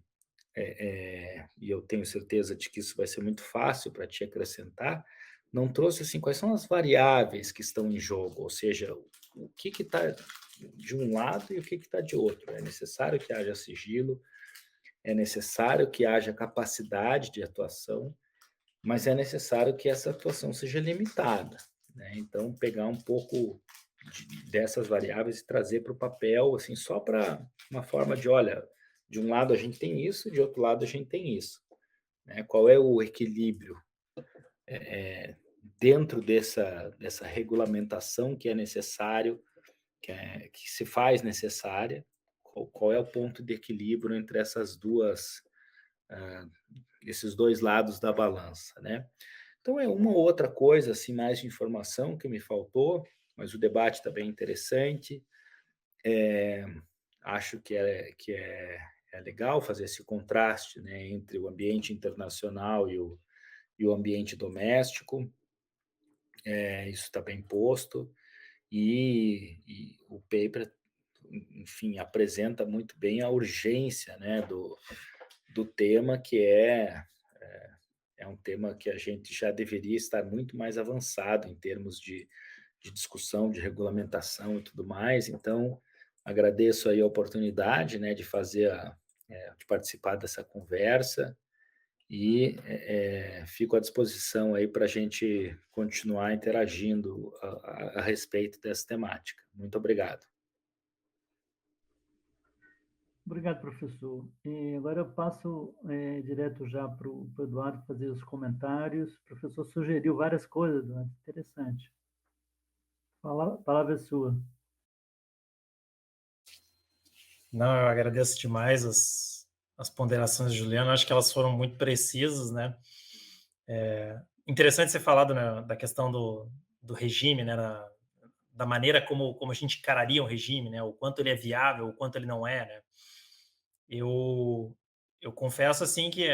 e eu tenho certeza de que isso vai ser muito fácil para te acrescentar, não trouxe assim quais são as variáveis que estão em jogo, ou seja, o que está de um lado e o que está de outro. É necessário que haja sigilo, é necessário que haja capacidade de atuação, mas é necessário que essa atuação seja limitada, né? Então, pegar um pouco dessas variáveis e trazer para o papel, assim, só para uma forma de, olha, de um lado a gente tem isso, de outro lado a gente tem isso, né? Qual é o equilíbrio dentro dessa regulamentação que é necessário, que se faz necessária, qual é o ponto de equilíbrio entre esses dois lados da balança, né? Então é uma ou outra coisa, assim, mais de informação que me faltou, mas o debate está bem interessante. Acho que é legal fazer esse contraste, né, entre o ambiente internacional e o ambiente doméstico. Isso está bem posto. E o paper, enfim, apresenta muito bem a urgência, né, do tema, que é um tema que a gente já deveria estar muito mais avançado em termos de discussão, de regulamentação e tudo mais. Então, agradeço aí a oportunidade, né, de de participar dessa conversa e fico à disposição aí para a gente continuar interagindo a respeito dessa temática. Muito obrigado. Obrigado, professor. E agora eu passo direto já para o Eduardo fazer os comentários. O professor sugeriu várias coisas, Eduardo. Interessante. A palavra é sua. Não, eu agradeço demais as ponderações de Juliano, acho que elas foram muito precisas, né? Interessante ser falado, né, da questão do regime, né, da maneira como a gente encararia um regime, né, o quanto ele é viável, o quanto ele não é, né? Eu confesso, assim, que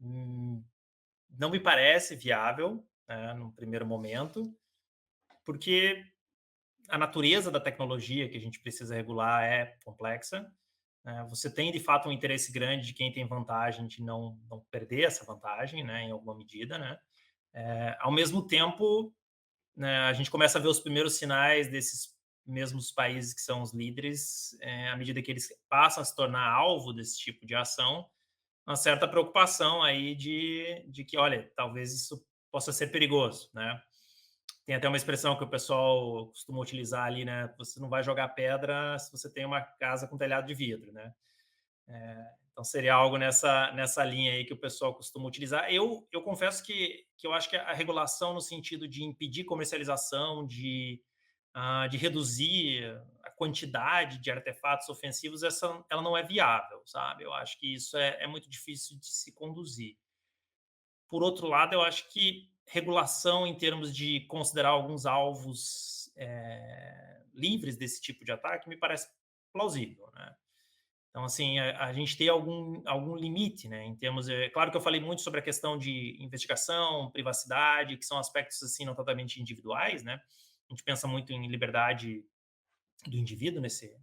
não me parece viável, né, num primeiro momento, porque a natureza da tecnologia que a gente precisa regular é complexa. Você tem, de fato, um interesse grande de quem tem vantagem de não perder essa vantagem, né, em alguma medida, né? Ao mesmo tempo, né, a gente começa a ver os primeiros sinais desses mesmos países que são os líderes, à medida que eles passam a se tornar alvo desse tipo de ação, uma certa preocupação aí de que, olha, talvez isso possa ser perigoso, né? Tem até uma expressão que o pessoal costuma utilizar ali, né? Você não vai jogar pedra se você tem uma casa com telhado de vidro, né? Então seria algo nessa linha aí que o pessoal costuma utilizar. Eu confesso que eu acho que a regulação no sentido de impedir comercialização, de reduzir a quantidade de artefatos ofensivos, ela não é viável, sabe? Eu acho que isso é muito difícil de se conduzir. Por outro lado, eu acho que regulação em termos de considerar alguns alvos livres desse tipo de ataque me parece plausível, né? Então, assim, a gente tem algum limite, né? Em termos, claro que eu falei muito sobre a questão de investigação, privacidade, que são aspectos assim não totalmente individuais, né? A gente pensa muito em liberdade do indivíduo nesse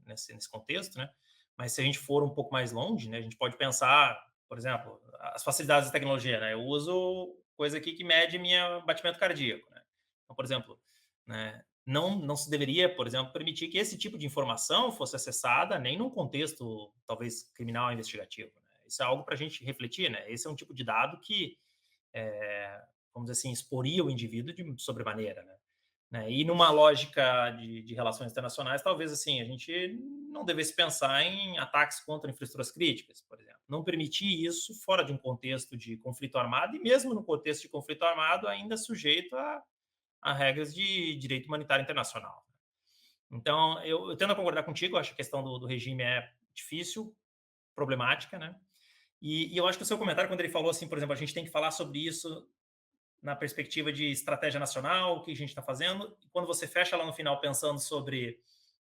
contexto, né? Mas se a gente for um pouco mais longe, né, a gente pode pensar, por exemplo, as facilidades da tecnologia, né? Eu uso coisa aqui que mede meu batimento cardíaco, né? Então, por exemplo, né, não se deveria, por exemplo, permitir que esse tipo de informação fosse acessada nem num contexto, talvez, criminal investigativo, né? Isso é algo para a gente refletir, né? Esse é um tipo de dado que, vamos dizer assim, exporia o indivíduo de sobremaneira, né? E numa lógica de relações internacionais, talvez assim a gente não devesse pensar em ataques contra infraestruturas críticas, por exemplo. Não permitir isso fora de um contexto de conflito armado, e mesmo no contexto de conflito armado, ainda sujeito a regras de direito humanitário internacional. Então, eu tendo a concordar contigo, eu acho que a questão do regime é difícil, problemática, né? E eu acho que o seu comentário, quando ele falou assim, por exemplo, a gente tem que falar sobre isso na perspectiva de estratégia nacional, o que a gente está fazendo, e quando você fecha lá no final pensando sobre,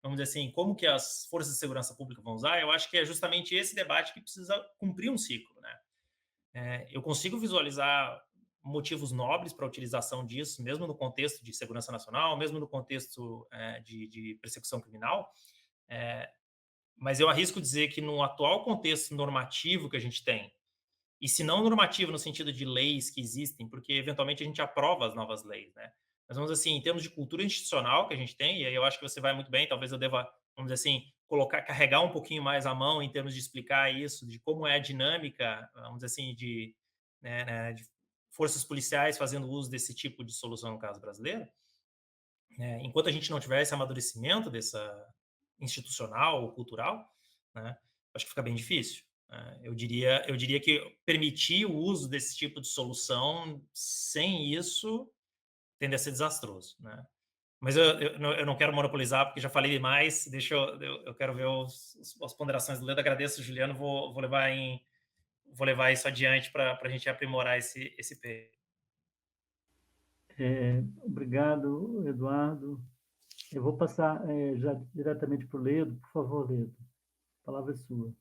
vamos dizer assim, como que as forças de segurança pública vão usar, eu acho que é justamente esse debate que precisa cumprir um ciclo, né? Eu consigo visualizar motivos nobres para a utilização disso, mesmo no contexto de segurança nacional, mesmo no contexto de persecução criminal, mas eu arrisco dizer que no atual contexto normativo que a gente tem, e se não normativo no sentido de leis que existem, porque eventualmente a gente aprova as novas leis, né? Mas vamos assim, em termos de cultura institucional que a gente tem, e aí eu acho que você vai muito bem, talvez eu deva, vamos dizer assim, carregar um pouquinho mais a mão em termos de explicar isso, de como é a dinâmica, vamos dizer assim, de forças policiais fazendo uso desse tipo de solução no caso brasileiro. Enquanto a gente não tiver esse amadurecimento dessa institucional ou cultural, né, acho que fica bem difícil. Eu diria que permitir o uso desse tipo de solução sem isso tende a ser desastroso, né? Mas eu não quero monopolizar, porque já falei demais. Eu quero ver as ponderações do Ledo. Agradeço, Juliano. Vou levar isso adiante para a gente aprimorar esse P. Obrigado, Eduardo. Eu vou passar já diretamente para o Ledo. Por favor, Ledo. A palavra é sua.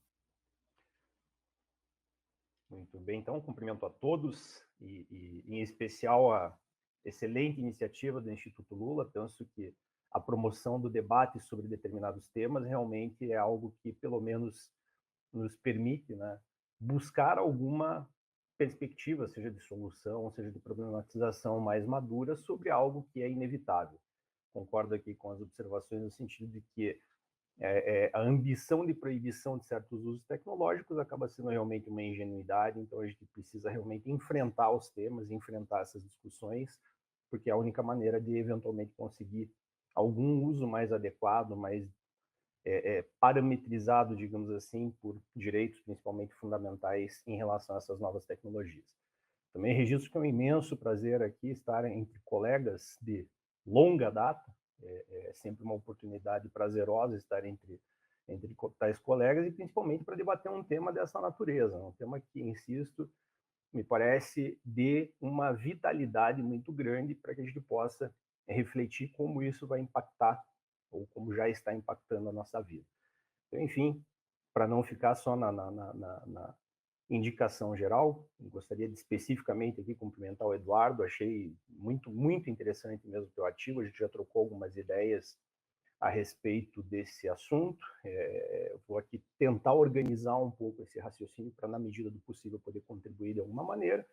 Muito bem, então, cumprimento a todos e em especial a excelente iniciativa do Instituto Lula. Penso que a promoção do debate sobre determinados temas realmente é algo que, pelo menos, nos permite, né, buscar alguma perspectiva, seja de solução, seja de problematização mais madura sobre algo que é inevitável. Concordo aqui com as observações no sentido de que a ambição de proibição de certos usos tecnológicos acaba sendo realmente uma ingenuidade, então a gente precisa realmente enfrentar os temas, enfrentar essas discussões, porque é a única maneira de eventualmente conseguir algum uso mais adequado, mais parametrizado, digamos assim, por direitos, principalmente fundamentais, em relação a essas novas tecnologias. Também registro que é um imenso prazer aqui estar entre colegas de longa data, é sempre uma oportunidade prazerosa estar entre tais colegas, e principalmente para debater um tema dessa natureza, um tema que, insisto, me parece de uma vitalidade muito grande para que a gente possa refletir como isso vai impactar, ou como já está impactando a nossa vida. Então, enfim, para não ficar só na indicação geral, gostaria de especificamente aqui cumprimentar o Eduardo, achei muito, muito interessante mesmo o teu artigo, a gente já trocou algumas ideias a respeito desse assunto. Vou aqui tentar organizar um pouco esse raciocínio para, na medida do possível, poder contribuir de alguma maneira.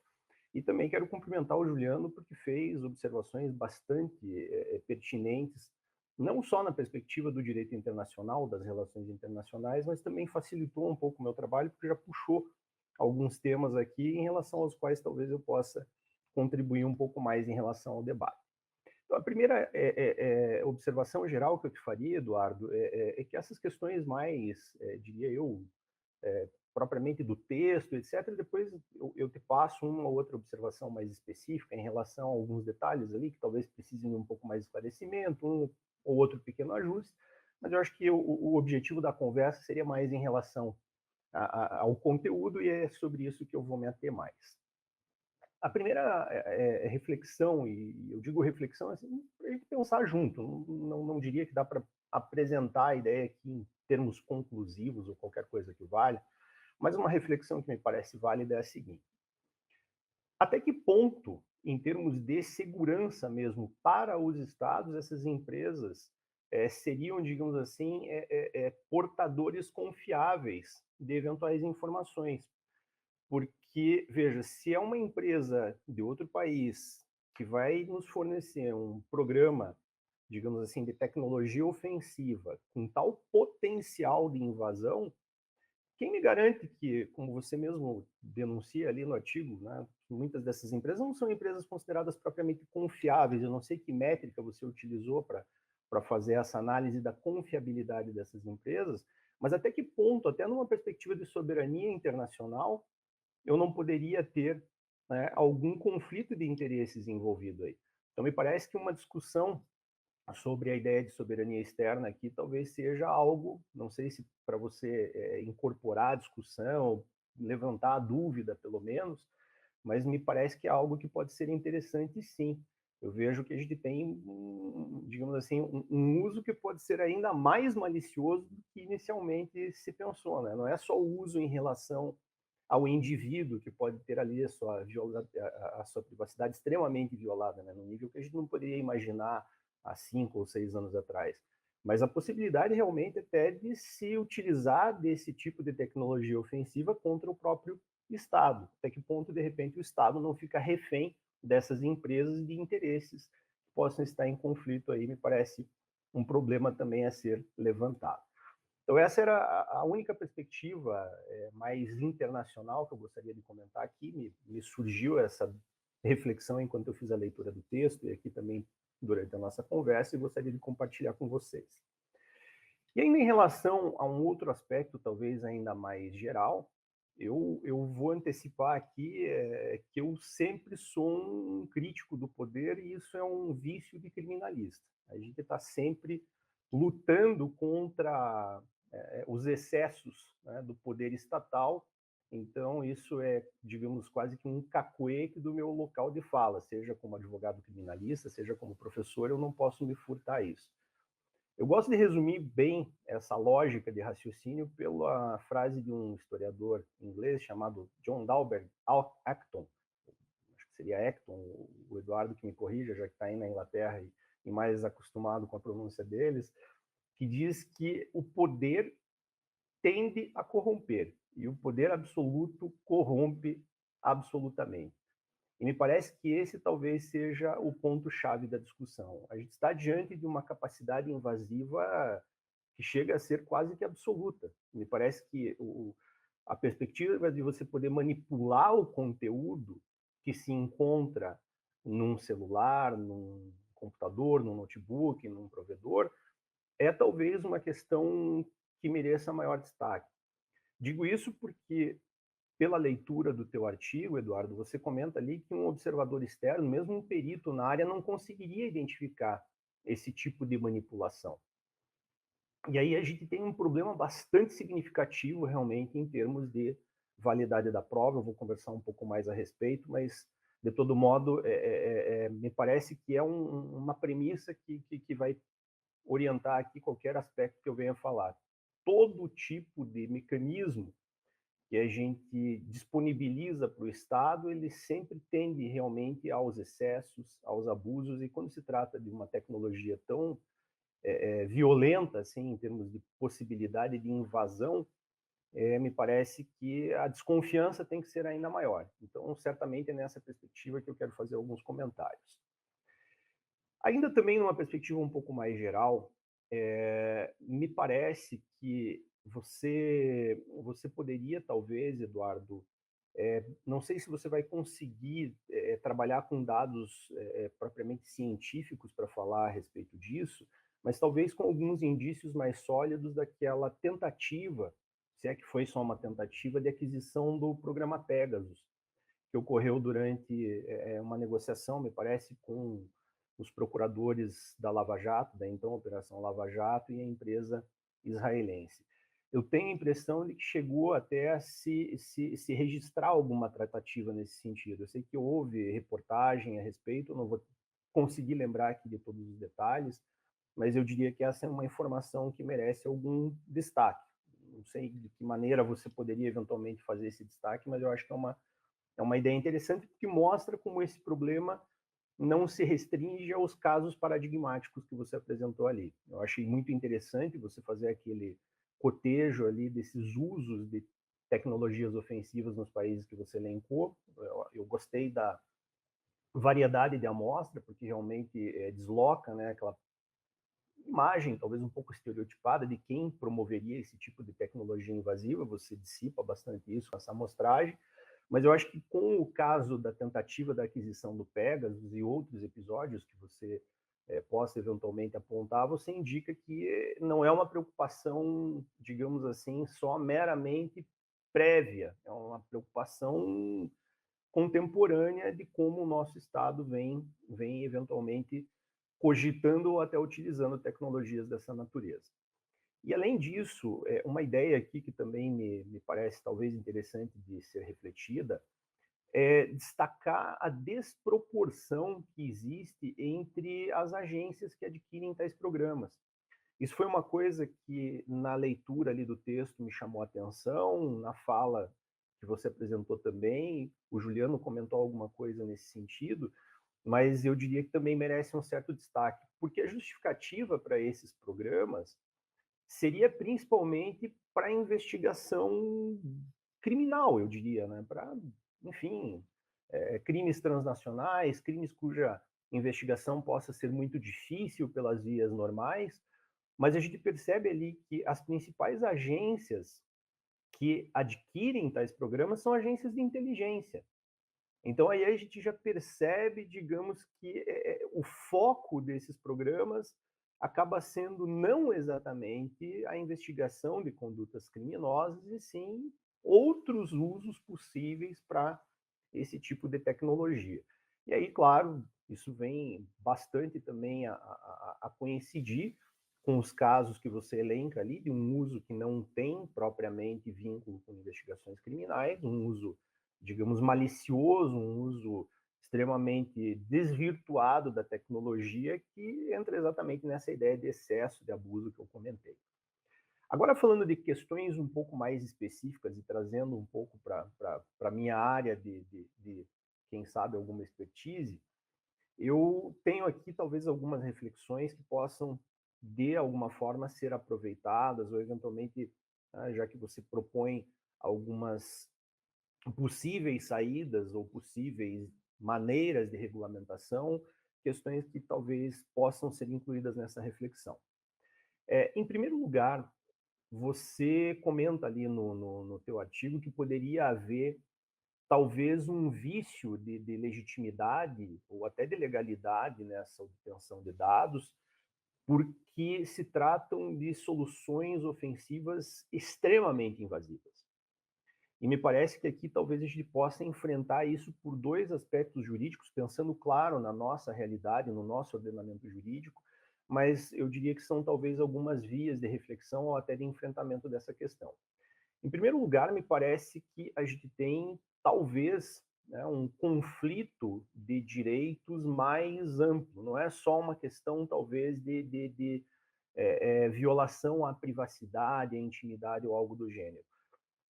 E também quero cumprimentar o Juliano, porque fez observações bastante pertinentes, não só na perspectiva do direito internacional, das relações internacionais, mas também facilitou um pouco o meu trabalho, porque já puxou alguns temas aqui em relação aos quais talvez eu possa contribuir um pouco mais em relação ao debate. Então, a primeira observação geral que eu te faria, Eduardo, é que essas questões mais, diria eu, propriamente do texto, etc., depois eu te passo uma ou outra observação mais específica em relação a alguns detalhes ali que talvez precisem de um pouco mais de esclarecimento, um ou outro pequeno ajuste, mas eu acho que o objetivo da conversa seria mais em relação ao conteúdo, e é sobre isso que eu vou me ater mais. A primeira reflexão, e eu digo reflexão assim, para a gente pensar junto, não diria que dá para apresentar a ideia aqui em termos conclusivos ou qualquer coisa que valha, mas uma reflexão que me parece válida é a seguinte: até que ponto, em termos de segurança mesmo para os estados, essas empresas seriam, digamos assim, portadores confiáveis de eventuais informações? Porque, veja, se é uma empresa de outro país que vai nos fornecer um programa, digamos assim, de tecnologia ofensiva com tal potencial de invasão, quem me garante que, como você mesmo denuncia ali no artigo, né, muitas dessas empresas não são empresas consideradas propriamente confiáveis? Eu não sei que métrica você utilizou para fazer essa análise da confiabilidade dessas empresas, mas até que ponto, até numa perspectiva de soberania internacional, eu não poderia ter, né, algum conflito de interesses envolvido aí. Então, me parece que uma discussão sobre a ideia de soberania externa aqui talvez seja algo, não sei se para você incorporar a discussão, levantar a dúvida, pelo menos, mas me parece que é algo que pode ser interessante, sim. Eu vejo que a gente tem, digamos assim, um uso que pode ser ainda mais malicioso do que inicialmente se pensou, né? Não é só o uso em relação ao indivíduo, que pode ter ali a sua privacidade extremamente violada, né? No nível que a gente não poderia imaginar há 5 ou 6 anos atrás. Mas a possibilidade realmente até de se utilizar desse tipo de tecnologia ofensiva contra o próprio Estado. Até que ponto, de repente, o Estado não fica refém dessas empresas e de interesses que possam estar em conflito aí, me parece um problema também a ser levantado. Então, essa era a única perspectiva mais internacional que eu gostaria de comentar aqui. Me surgiu essa reflexão enquanto eu fiz a leitura do texto, e aqui também durante a nossa conversa, e gostaria de compartilhar com vocês. E ainda em relação a um outro aspecto, talvez ainda mais geral, eu vou antecipar aqui que eu sempre sou um crítico do poder, e isso é um vício de criminalista. A gente está sempre lutando contra os excessos, né, do poder estatal. Então, isso é, digamos, quase que um cacuete do meu local de fala, seja como advogado criminalista, seja como professor, eu não posso me furtar isso. Eu gosto de resumir bem essa lógica de raciocínio pela frase de um historiador inglês chamado John Dalberg Acton, acho que seria Acton, o Eduardo que me corrija, já que está aí na Inglaterra e mais acostumado com a pronúncia deles, que diz que o poder tende a corromper, e o poder absoluto corrompe absolutamente. E me parece que esse talvez seja o ponto-chave da discussão. A gente está diante de uma capacidade invasiva que chega a ser quase que absoluta. Me parece que a perspectiva de você poder manipular o conteúdo que se encontra num celular, num computador, num notebook, num provedor, é talvez uma questão que mereça maior destaque. Digo isso porque, pela leitura do teu artigo, Eduardo, você comenta ali que um observador externo, mesmo um perito na área, não conseguiria identificar esse tipo de manipulação. E aí a gente tem um problema bastante significativo, realmente, em termos de validade da prova. Eu vou conversar um pouco mais a respeito, mas, de todo modo, me parece que é uma premissa que vai orientar aqui qualquer aspecto que eu venha falar. Todo tipo de mecanismo que a gente disponibiliza para o Estado, ele sempre tende realmente aos excessos, aos abusos, e quando se trata de uma tecnologia tão violenta, assim, em termos de possibilidade de invasão, me parece que a desconfiança tem que ser ainda maior. Então, certamente é nessa perspectiva que eu quero fazer alguns comentários. Ainda também numa perspectiva um pouco mais geral, me parece que você poderia, talvez, Eduardo, não sei se você vai conseguir trabalhar com dados propriamente científicos para falar a respeito disso, mas talvez com alguns indícios mais sólidos daquela tentativa, se é que foi só uma tentativa, de aquisição do programa Pegasus, que ocorreu durante uma negociação, me parece, com os procuradores da Lava Jato, da então Operação Lava Jato, e a empresa israelense. Eu tenho a impressão de que chegou até a se registrar alguma tratativa nesse sentido. Eu sei que houve reportagem a respeito, eu não vou conseguir lembrar aqui de todos os detalhes, mas eu diria que essa é uma informação que merece algum destaque. Não sei de que maneira você poderia eventualmente fazer esse destaque, mas eu acho que é uma ideia interessante, porque mostra como esse problema não se restringe aos casos paradigmáticos que você apresentou ali. Eu achei muito interessante você fazer aquele cotejo ali desses usos de tecnologias ofensivas nos países que você elencou. Eu gostei da variedade de amostra, porque realmente desloca, né, aquela imagem talvez um pouco estereotipada de quem promoveria esse tipo de tecnologia invasiva. Você dissipa bastante isso com essa amostragem. Mas eu acho que com o caso da tentativa da aquisição do Pegasus e outros episódios que você possa eventualmente apontar, você indica que não é uma preocupação, digamos assim, só meramente prévia, é uma preocupação contemporânea de como o nosso Estado vem eventualmente cogitando ou até utilizando tecnologias dessa natureza. E, além disso, uma ideia aqui que também me parece talvez interessante de ser refletida é destacar a desproporção que existe entre as agências que adquirem tais programas. Isso foi uma coisa que, na leitura ali do texto, me chamou a atenção, na fala que você apresentou também, o Juliano comentou alguma coisa nesse sentido, mas eu diria que também merece um certo destaque, porque a justificativa para esses programas seria principalmente para investigação criminal, eu diria, né? Para, enfim, crimes transnacionais, crimes cuja investigação possa ser muito difícil pelas vias normais, mas a gente percebe ali que as principais agências que adquirem tais programas são agências de inteligência. Então aí a gente já percebe, digamos, que o foco desses programas acaba sendo não exatamente a investigação de condutas criminosas, e sim outros usos possíveis para esse tipo de tecnologia. E aí, claro, isso vem bastante também a coincidir com os casos que você elenca ali, de um uso que não tem propriamente vínculo com investigações criminais, um uso, digamos, malicioso, um uso extremamente desvirtuado da tecnologia, que entra exatamente nessa ideia de excesso, de abuso que eu comentei. Agora, falando de questões um pouco mais específicas e trazendo um pouco para a minha área de, quem sabe, alguma expertise, eu tenho aqui talvez algumas reflexões que possam, de alguma forma, ser aproveitadas, ou eventualmente, já que você propõe algumas possíveis saídas ou possíveis maneiras de regulamentação, questões que talvez possam ser incluídas nessa reflexão. Em primeiro lugar, você comenta ali no teu artigo que poderia haver talvez um vício de legitimidade ou até de legalidade nessa obtenção de dados, porque se tratam de soluções ofensivas extremamente invasivas. E me parece que aqui talvez a gente possa enfrentar isso por dois aspectos jurídicos, pensando, claro, na nossa realidade, no nosso ordenamento jurídico, mas eu diria que são talvez algumas vias de reflexão ou até de enfrentamento dessa questão. Em primeiro lugar, me parece que a gente tem, talvez, né, um conflito de direitos mais amplo. Não é só uma questão, talvez, de violação à privacidade, à intimidade ou algo do gênero.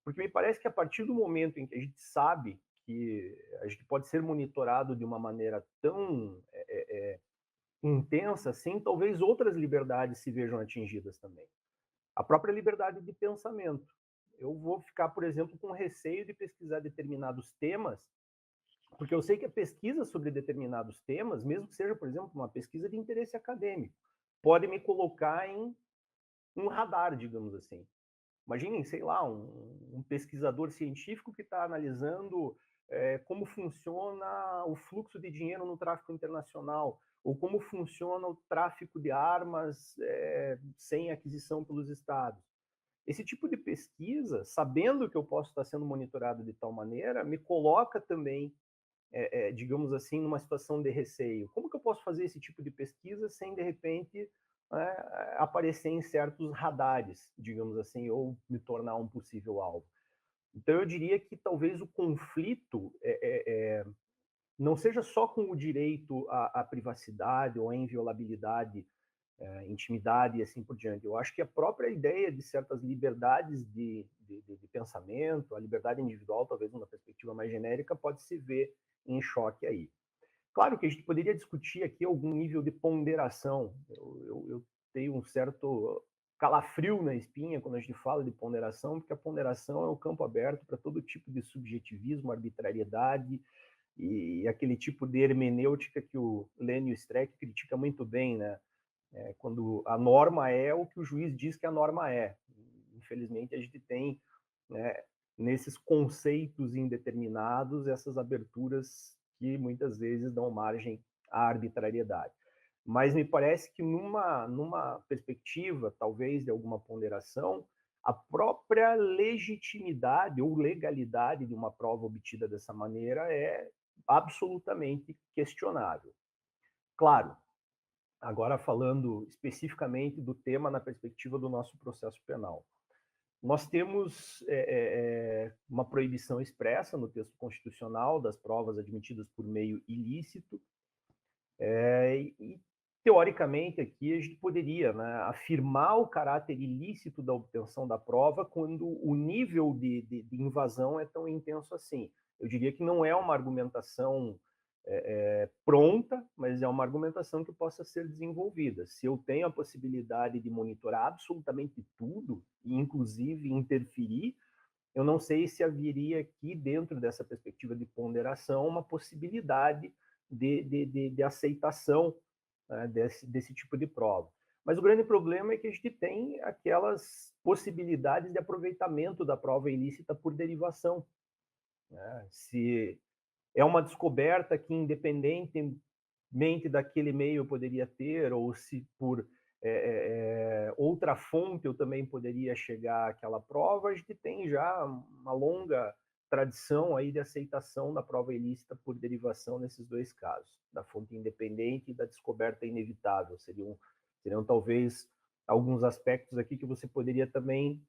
Porque me parece que a partir do momento em que a gente sabe que a gente pode ser monitorado de uma maneira tão intensa assim, talvez outras liberdades se vejam atingidas também. A própria liberdade de pensamento. Eu vou ficar, por exemplo, com receio de pesquisar determinados temas, porque eu sei que a pesquisa sobre determinados temas, mesmo que seja, por exemplo, uma pesquisa de interesse acadêmico, pode me colocar em um radar, digamos assim. Imaginem, sei lá, um pesquisador científico que está analisando como funciona o fluxo de dinheiro no tráfico internacional, ou como funciona o tráfico de armas sem aquisição pelos estados. Esse tipo de pesquisa, sabendo que eu posso estar sendo monitorado de tal maneira, me coloca também, digamos assim, numa situação de receio. Como que eu posso fazer esse tipo de pesquisa sem, de repente, aparecer em certos radares, digamos assim, ou me tornar um possível alvo? Então, eu diria que talvez o conflito não seja só com o direito à privacidade ou à inviolabilidade, intimidade e assim por diante. Eu acho que a própria ideia de certas liberdades de pensamento, a liberdade individual, talvez numa perspectiva mais genérica, pode se ver em choque aí. Claro que a gente poderia discutir aqui algum nível de ponderação. Eu tenho um certo calafrio na espinha quando a gente fala de ponderação, porque a ponderação é o campo aberto para todo tipo de subjetivismo, arbitrariedade e aquele tipo de hermenêutica que o Lênio Streck critica muito bem, né? Quando a norma é o que o juiz diz que a norma é. Infelizmente, a gente tem, né, nesses conceitos indeterminados, essas aberturas que muitas vezes dão margem à arbitrariedade. Mas me parece que numa perspectiva, talvez, de alguma ponderação, a própria legitimidade ou legalidade de uma prova obtida dessa maneira é absolutamente questionável. Claro, agora falando especificamente do tema na perspectiva do nosso processo penal. Nós temos uma proibição expressa no texto constitucional das provas admitidas por meio ilícito, e teoricamente aqui a gente poderia, né, afirmar o caráter ilícito da obtenção da prova quando o nível de invasão é tão intenso assim. Eu diria que não é uma argumentação pronta, mas é uma argumentação que possa ser desenvolvida. Se eu tenho a possibilidade de monitorar absolutamente tudo, e inclusive interferir, eu não sei se haveria aqui, dentro dessa perspectiva de ponderação, uma possibilidade de aceitação, né, desse tipo de prova. Mas o grande problema é que a gente tem aquelas possibilidades de aproveitamento da prova ilícita por derivação, né? Se é uma descoberta que, independentemente daquele meio, eu poderia ter, ou se por outra fonte eu também poderia chegar àquela prova, a gente tem já uma longa tradição aí de aceitação da prova ilícita por derivação nesses dois casos, da fonte independente e da descoberta inevitável. Seriam talvez alguns aspectos aqui que você poderia também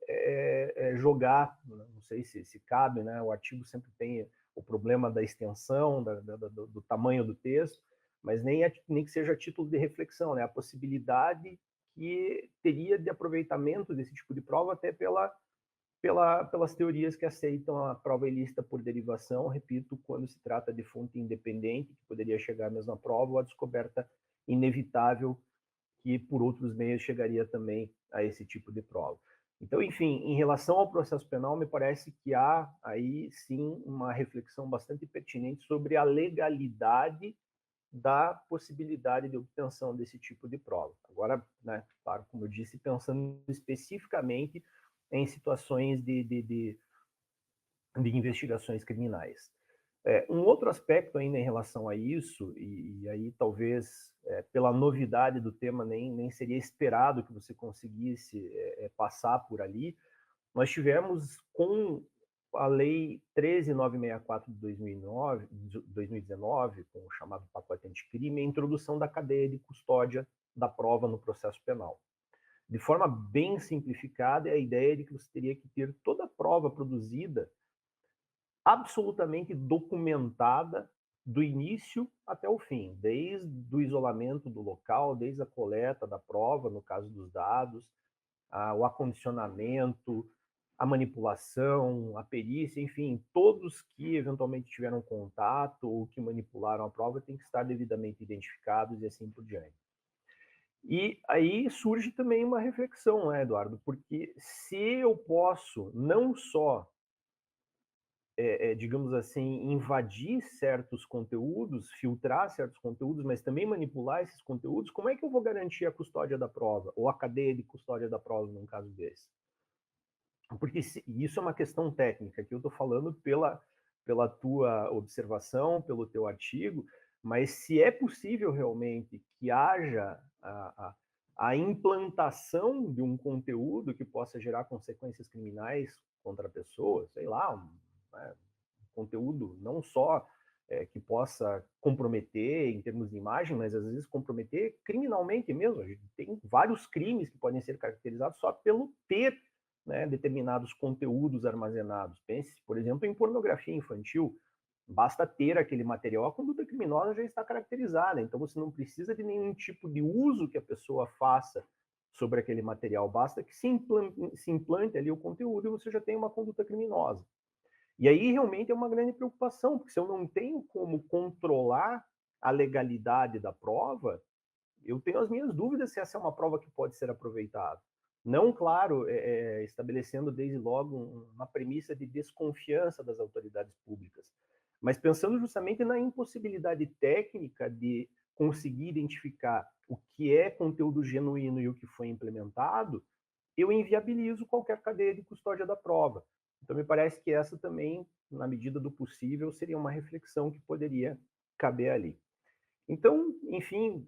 jogar, não sei se cabe, né? O artigo sempre tem o problema da extensão, do tamanho do texto, mas nem que seja a título de reflexão, né? A possibilidade que teria de aproveitamento desse tipo de prova até pelas teorias que aceitam a prova ilícita por derivação, repito, quando se trata de fonte independente, que poderia chegar à mesma prova, ou a descoberta inevitável, que por outros meios chegaria também a esse tipo de prova. Então, enfim, em relação ao processo penal, me parece que há aí sim uma reflexão bastante pertinente sobre a legalidade da possibilidade de obtenção desse tipo de prova. Agora, né, claro, como eu disse, pensando especificamente em situações de investigações criminais. Um outro aspecto ainda em relação a isso, e aí talvez pela novidade do tema nem seria esperado que você conseguisse passar por ali, nós tivemos com a Lei 13.964 de 2019, com o chamado pacote anticrime, a introdução da cadeia de custódia da prova no processo penal. De forma bem simplificada, é a ideia de que você teria que ter toda a prova produzida absolutamente documentada do início até o fim, desde o isolamento do local, desde a coleta da prova, no caso dos dados, o acondicionamento, a manipulação, a perícia, enfim, todos que eventualmente tiveram contato ou que manipularam a prova têm que estar devidamente identificados e assim por diante. E aí surge também uma reflexão, né, Eduardo? Porque se eu posso não só digamos assim, invadir certos conteúdos, filtrar certos conteúdos, mas também manipular esses conteúdos, como é que eu vou garantir a custódia da prova, ou a cadeia de custódia da prova num caso desse? Porque isso é uma questão técnica, que eu estou falando pela tua observação, pelo teu artigo, mas se é possível realmente que haja a implantação de um conteúdo que possa gerar consequências criminais contra a pessoa, sei lá, conteúdo não só que possa comprometer em termos de imagem, mas às vezes comprometer criminalmente mesmo. A gente tem vários crimes que podem ser caracterizados só pelo ter, né, determinados conteúdos armazenados. Pense, por exemplo, em pornografia infantil. Basta ter aquele material, a conduta criminosa já está caracterizada. Então você não precisa de nenhum tipo de uso que a pessoa faça sobre aquele material. Basta que se implante ali o conteúdo e você já tem uma conduta criminosa. E aí realmente é uma grande preocupação, porque se eu não tenho como controlar a legalidade da prova, eu tenho as minhas dúvidas se essa é uma prova que pode ser aproveitada. Não, claro, estabelecendo desde logo uma premissa de desconfiança das autoridades públicas, mas pensando justamente na impossibilidade técnica de conseguir identificar o que é conteúdo genuíno e o que foi implementado, eu inviabilizo qualquer cadeia de custódia da prova. Então, me parece que essa também, na medida do possível, seria uma reflexão que poderia caber ali. Então, enfim,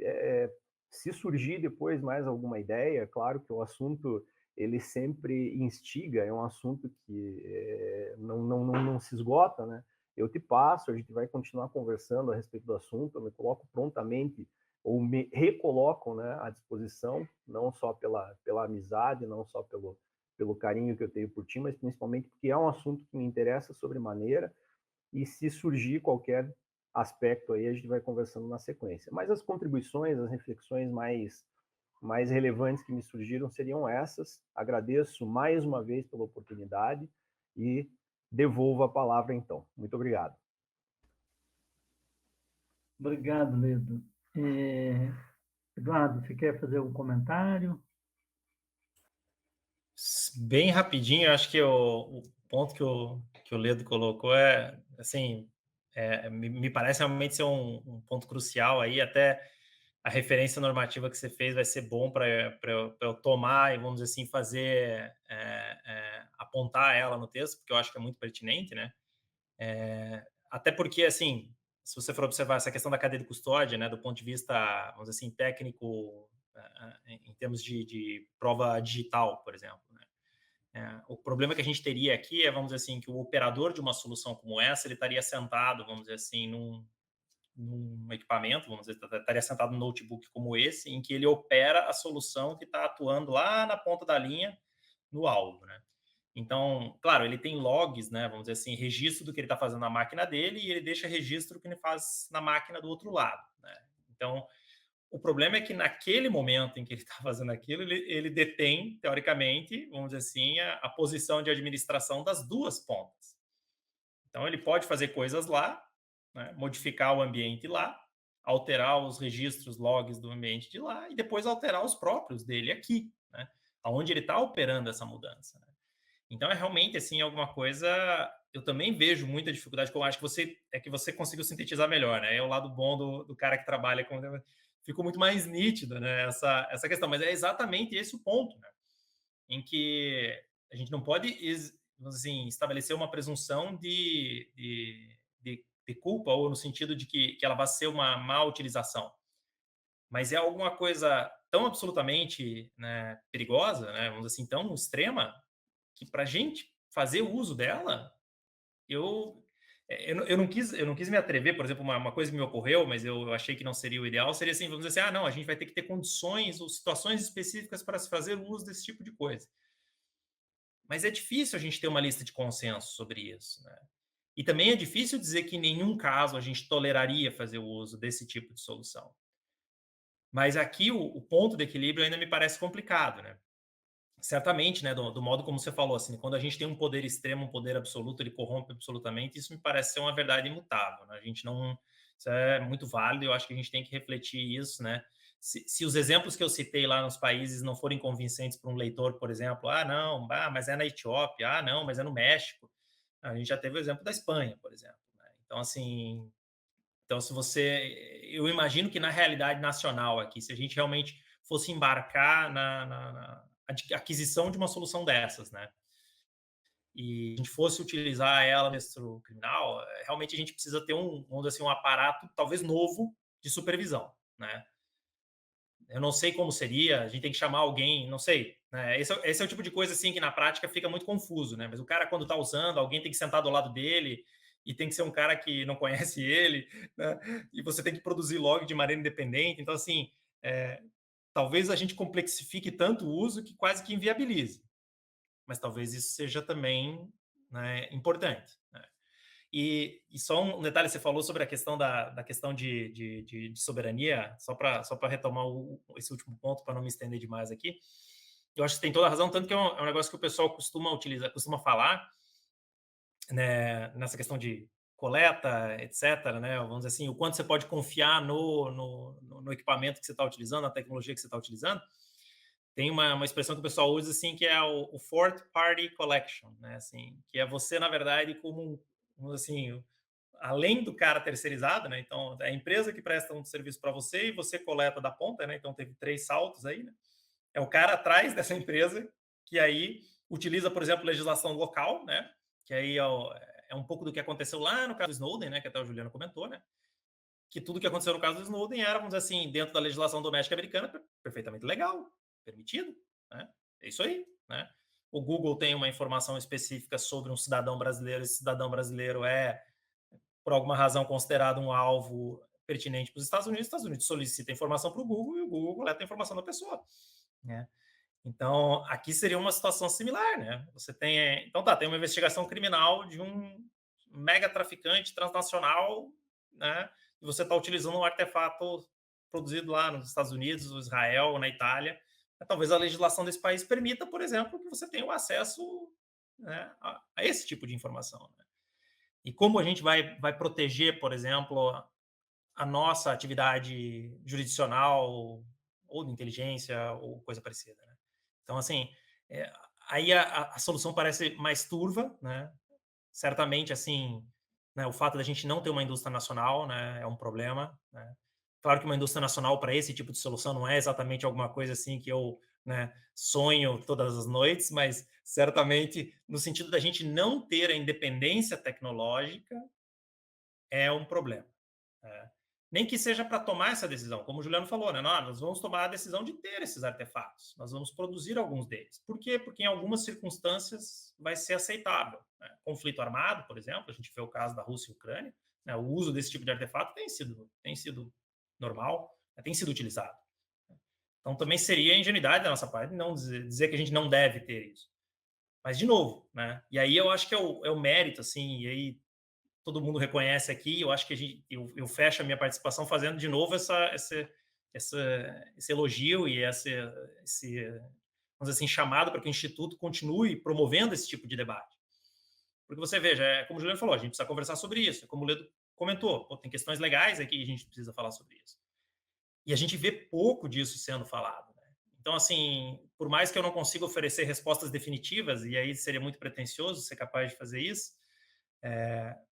se surgir depois mais alguma ideia, claro que o assunto ele sempre instiga, é um assunto que não se esgota, né? Eu te passo, a gente vai continuar conversando a respeito do assunto, eu me coloco prontamente ou me recoloco, né, à disposição, não só pela amizade, não só pelo carinho que eu tenho por ti, mas principalmente porque é um assunto que me interessa sobremaneira, e se surgir qualquer aspecto aí, a gente vai conversando na sequência. Mas as contribuições, as reflexões mais relevantes que me surgiram seriam essas. Agradeço mais uma vez pela oportunidade e devolvo a palavra então. Muito obrigado. Obrigado, Ledo. Eduardo, você quer fazer um comentário? Bem rapidinho, acho que o ponto que o Ledo colocou assim, me parece realmente ser um ponto crucial aí, até a referência normativa que você fez vai ser bom para eu tomar e, vamos dizer assim, fazer, apontar ela no texto, porque eu acho que é muito pertinente, né? Até porque, assim, se você for observar essa questão da cadeia de custódia, né, do ponto de vista, vamos dizer assim, técnico, em termos de prova digital, por exemplo, né? O problema que a gente teria aqui vamos dizer assim, que o operador de uma solução como essa, ele estaria sentado, vamos dizer assim, num equipamento, vamos dizer, estaria sentado num notebook como esse, em que ele opera a solução que está atuando lá na ponta da linha, no alvo, né? Então, claro, ele tem logs, né, vamos dizer assim, registro do que ele está fazendo na máquina dele e ele deixa registro do que ele faz na máquina do outro lado, né? Então, o problema é que naquele momento em que ele está fazendo aquilo, ele detém, teoricamente, vamos dizer assim, a posição de administração das duas pontas. Então, ele pode fazer coisas lá, né, modificar o ambiente lá, alterar os registros, logs do ambiente de lá e depois alterar os próprios dele aqui, né, onde ele está operando essa mudança. Né? Então, é realmente, assim, alguma coisa... Eu também vejo muita dificuldade, como acho que você conseguiu sintetizar melhor, né? É o lado bom do cara que trabalha com... Ficou muito mais nítido, né, essa questão. Mas é exatamente esse o ponto, né? Em que a gente não pode, assim, estabelecer uma presunção de culpa ou no sentido de que ela vai ser uma má utilização, mas é alguma coisa tão absolutamente, né, perigosa, né, vamos dizer assim, tão extrema, que para a gente fazer uso dela, eu, eu não quis me atrever, por exemplo, uma coisa que me ocorreu, mas eu achei que não seria o ideal, seria assim, vamos dizer assim, não, a gente vai ter que ter condições ou situações específicas para se fazer uso desse tipo de coisa. Mas é difícil a gente ter uma lista de consenso sobre isso, né? E também é difícil dizer que em nenhum caso a gente toleraria fazer o uso desse tipo de solução. Mas aqui o ponto de equilíbrio ainda me parece complicado, né? Certamente, né, do modo como você falou, assim, quando a gente tem um poder extremo, um poder absoluto, ele corrompe absolutamente, isso me parece ser uma verdade imutável, né? A gente não... Isso é muito válido, eu acho que a gente tem que refletir isso, né? Se os exemplos que eu citei lá nos países não forem convincentes para um leitor, por exemplo, não, mas é na Etiópia, não, mas é no México. A gente já teve o exemplo da Espanha, por exemplo, né? Então, assim, se você... Eu imagino que na realidade nacional aqui, se a gente realmente fosse embarcar na aquisição de uma solução dessas, né? E a gente fosse utilizar ela no registro criminal, realmente a gente precisa ter vamos dizer assim, um aparato talvez novo de supervisão, né? Eu não sei como seria, a gente tem que chamar alguém, não sei, né? Esse é o tipo de coisa assim que na prática fica muito confuso, né? Mas o cara, quando está usando, alguém tem que sentar do lado dele e tem que ser um cara que não conhece ele, né? E você tem que produzir log de maneira independente. Então, assim, talvez a gente complexifique tanto o uso que quase que inviabilize. Mas talvez isso seja também, né, importante, né? E só um detalhe, você falou sobre a questão da questão de soberania, só para retomar esse último ponto, para não me estender demais aqui. Eu acho que tem toda a razão, tanto que é um negócio que o pessoal costuma falar, né, nessa questão de coleta, etc., né, vamos dizer assim, o quanto você pode confiar no equipamento que você está utilizando, na tecnologia que você está utilizando. Tem uma expressão que o pessoal usa, assim, que é o fourth party collection, né, assim, que é você, na verdade, como, assim, além do cara terceirizado, né, então é a empresa que presta um serviço para você e você coleta da ponta, né, então teve 3 saltos aí, né, é o cara atrás dessa empresa que aí utiliza, por exemplo, legislação local, né, que aí é um pouco do que aconteceu lá no caso do Snowden, né, que até o Juliano comentou, né, que tudo que aconteceu no caso do Snowden era, vamos dizer assim, dentro da legislação doméstica americana, perfeitamente legal, permitido, né? É isso aí, né? O Google tem uma informação específica sobre um cidadão brasileiro, esse cidadão brasileiro é, por alguma razão, considerado um alvo pertinente para os Estados Unidos solicita informação para o Google e o Google coleta a informação da pessoa, né? Então, aqui seria uma situação similar, né? Você tem, então tem uma investigação criminal de um mega traficante transnacional, né? E você está utilizando um artefato produzido lá nos Estados Unidos, no Israel, na Itália. Talvez a legislação desse país permita, por exemplo, que você tenha o acesso, né, a esse tipo de informação, né? E como a gente vai proteger, por exemplo, a nossa atividade jurisdicional ou de inteligência ou coisa parecida, né? Então, assim, aí a solução parece mais turva, né? Certamente, assim, né, o fato da gente não ter uma indústria nacional, né, é um problema, né? Claro que uma indústria nacional para esse tipo de solução não é exatamente alguma coisa assim que eu, né, sonho todas as noites, mas certamente no sentido da gente não ter a independência tecnológica é um problema, né? Nem que seja para tomar essa decisão, como o Juliano falou, né? Nós vamos tomar a decisão de ter esses artefatos, nós vamos produzir alguns deles. Por quê? Porque em algumas circunstâncias vai ser aceitável, né? Conflito armado, por exemplo, a gente vê o caso da Rússia e Ucrânia, né? O uso desse tipo de artefato tem sido normal, né? Tem sido utilizado. Então também seria ingenuidade da nossa parte não dizer que a gente não deve ter isso. Mas, de novo, né? E aí eu acho que é o mérito, assim, e aí todo mundo reconhece aqui. Eu acho que eu fecho a minha participação fazendo de novo esse elogio e esse, vamos dizer assim, chamado para que o Instituto continue promovendo esse tipo de debate. Porque você veja, como o Juliano falou, a gente precisa conversar sobre isso. Como o Ledo comentou, tem questões legais aqui que a gente precisa falar sobre isso. E a gente vê pouco disso sendo falado, né? Então, assim, por mais que eu não consiga oferecer respostas definitivas, e aí seria muito pretensioso ser capaz de fazer isso,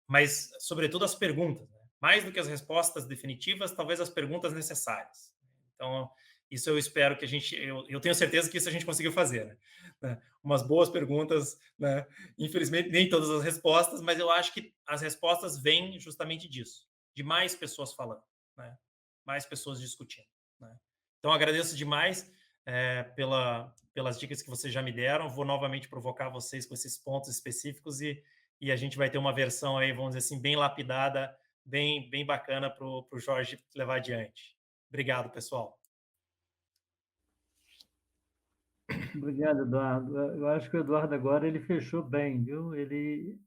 mas, sobretudo, as perguntas, né? Mais do que as respostas definitivas, talvez as perguntas necessárias. Então, Isso eu espero que a gente, eu tenho certeza que isso a gente conseguiu fazer, né? Umas boas perguntas, né? Infelizmente nem todas as respostas, mas eu acho que as respostas vêm justamente disso, de mais pessoas falando, né? Mais pessoas discutindo, né? Então agradeço demais pelas dicas que vocês já me deram. Vou novamente provocar vocês com esses pontos específicos e a gente vai ter uma versão aí, vamos dizer assim, bem lapidada, bem bacana para o Jorge levar adiante. Obrigado, pessoal. Obrigado, Eduardo. Eu acho que o Eduardo agora ele fechou bem, viu? Ele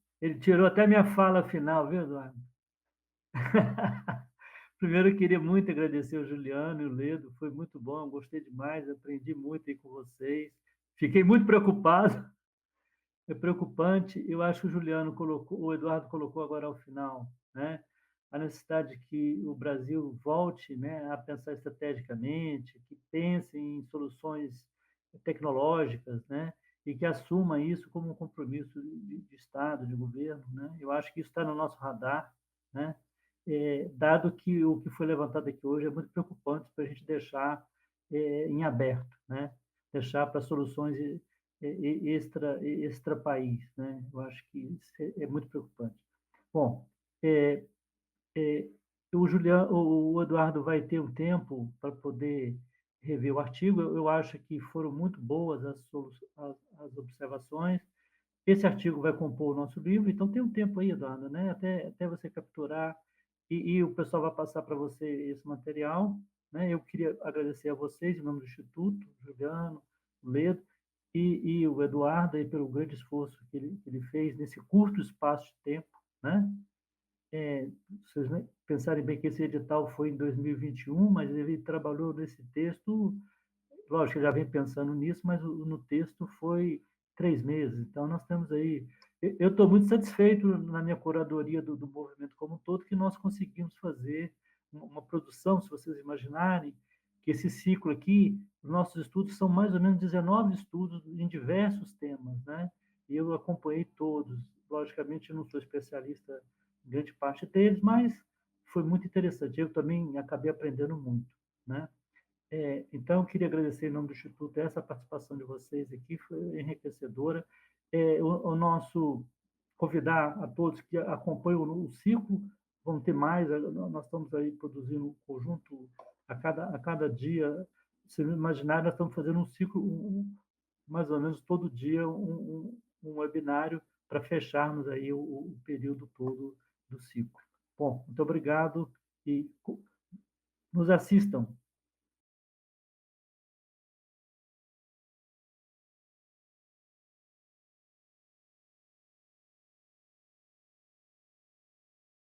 tirou até minha fala final, viu, Eduardo? Primeiro, eu queria muito agradecer o Juliano e o Ledo, foi muito bom, gostei demais, aprendi muito aí com vocês. Fiquei muito preocupado, é preocupante. Eu acho que o Juliano colocou, o Eduardo colocou agora ao final, né? A necessidade de que o Brasil volte, né, a pensar estrategicamente, que pense em soluções tecnológicas, né, e que assuma isso como um compromisso de Estado, de governo, né? Eu acho que isso está no nosso radar, né? Dado que o que foi levantado aqui hoje é muito preocupante para a gente deixar em aberto, né? Deixar para soluções extra país, né? Eu acho que isso é muito preocupante. Bom, o Juliano, o Eduardo vai ter um tempo para poder rever o artigo. Eu acho que foram muito boas as observações. Esse artigo vai compor o nosso livro, então tem um tempo aí, Eduardo, né? Até você capturar e o pessoal vai passar para você esse material, né? Eu queria agradecer a vocês, em nome do Instituto, Juliano, o Ledo e o Eduardo aí pelo grande esforço que ele fez nesse curto espaço de tempo, né? Vocês pensarem bem que esse edital foi em 2021, mas ele trabalhou nesse texto, lógico que ele já vem pensando nisso, mas no texto foi 3 meses. Então, nós temos aí... Eu estou muito satisfeito na minha curadoria do movimento como um todo, que nós conseguimos fazer uma produção, se vocês imaginarem, que esse ciclo aqui, os nossos estudos são mais ou menos 19 estudos em diversos temas, né? E eu acompanhei todos. Logicamente, eu não sou especialista em grande parte deles, mas foi muito interessante. Eu também acabei aprendendo muito, né? Então, eu queria agradecer em nome do Instituto essa participação de vocês aqui, foi enriquecedora. O nosso convidar a todos que acompanham o ciclo, vão ter mais, nós estamos aí produzindo um conjunto a cada dia. Se imaginar, nós estamos fazendo um ciclo, mais ou menos todo dia, um webinário para fecharmos aí o período todo do ciclo. Bom, muito obrigado e nos assistam.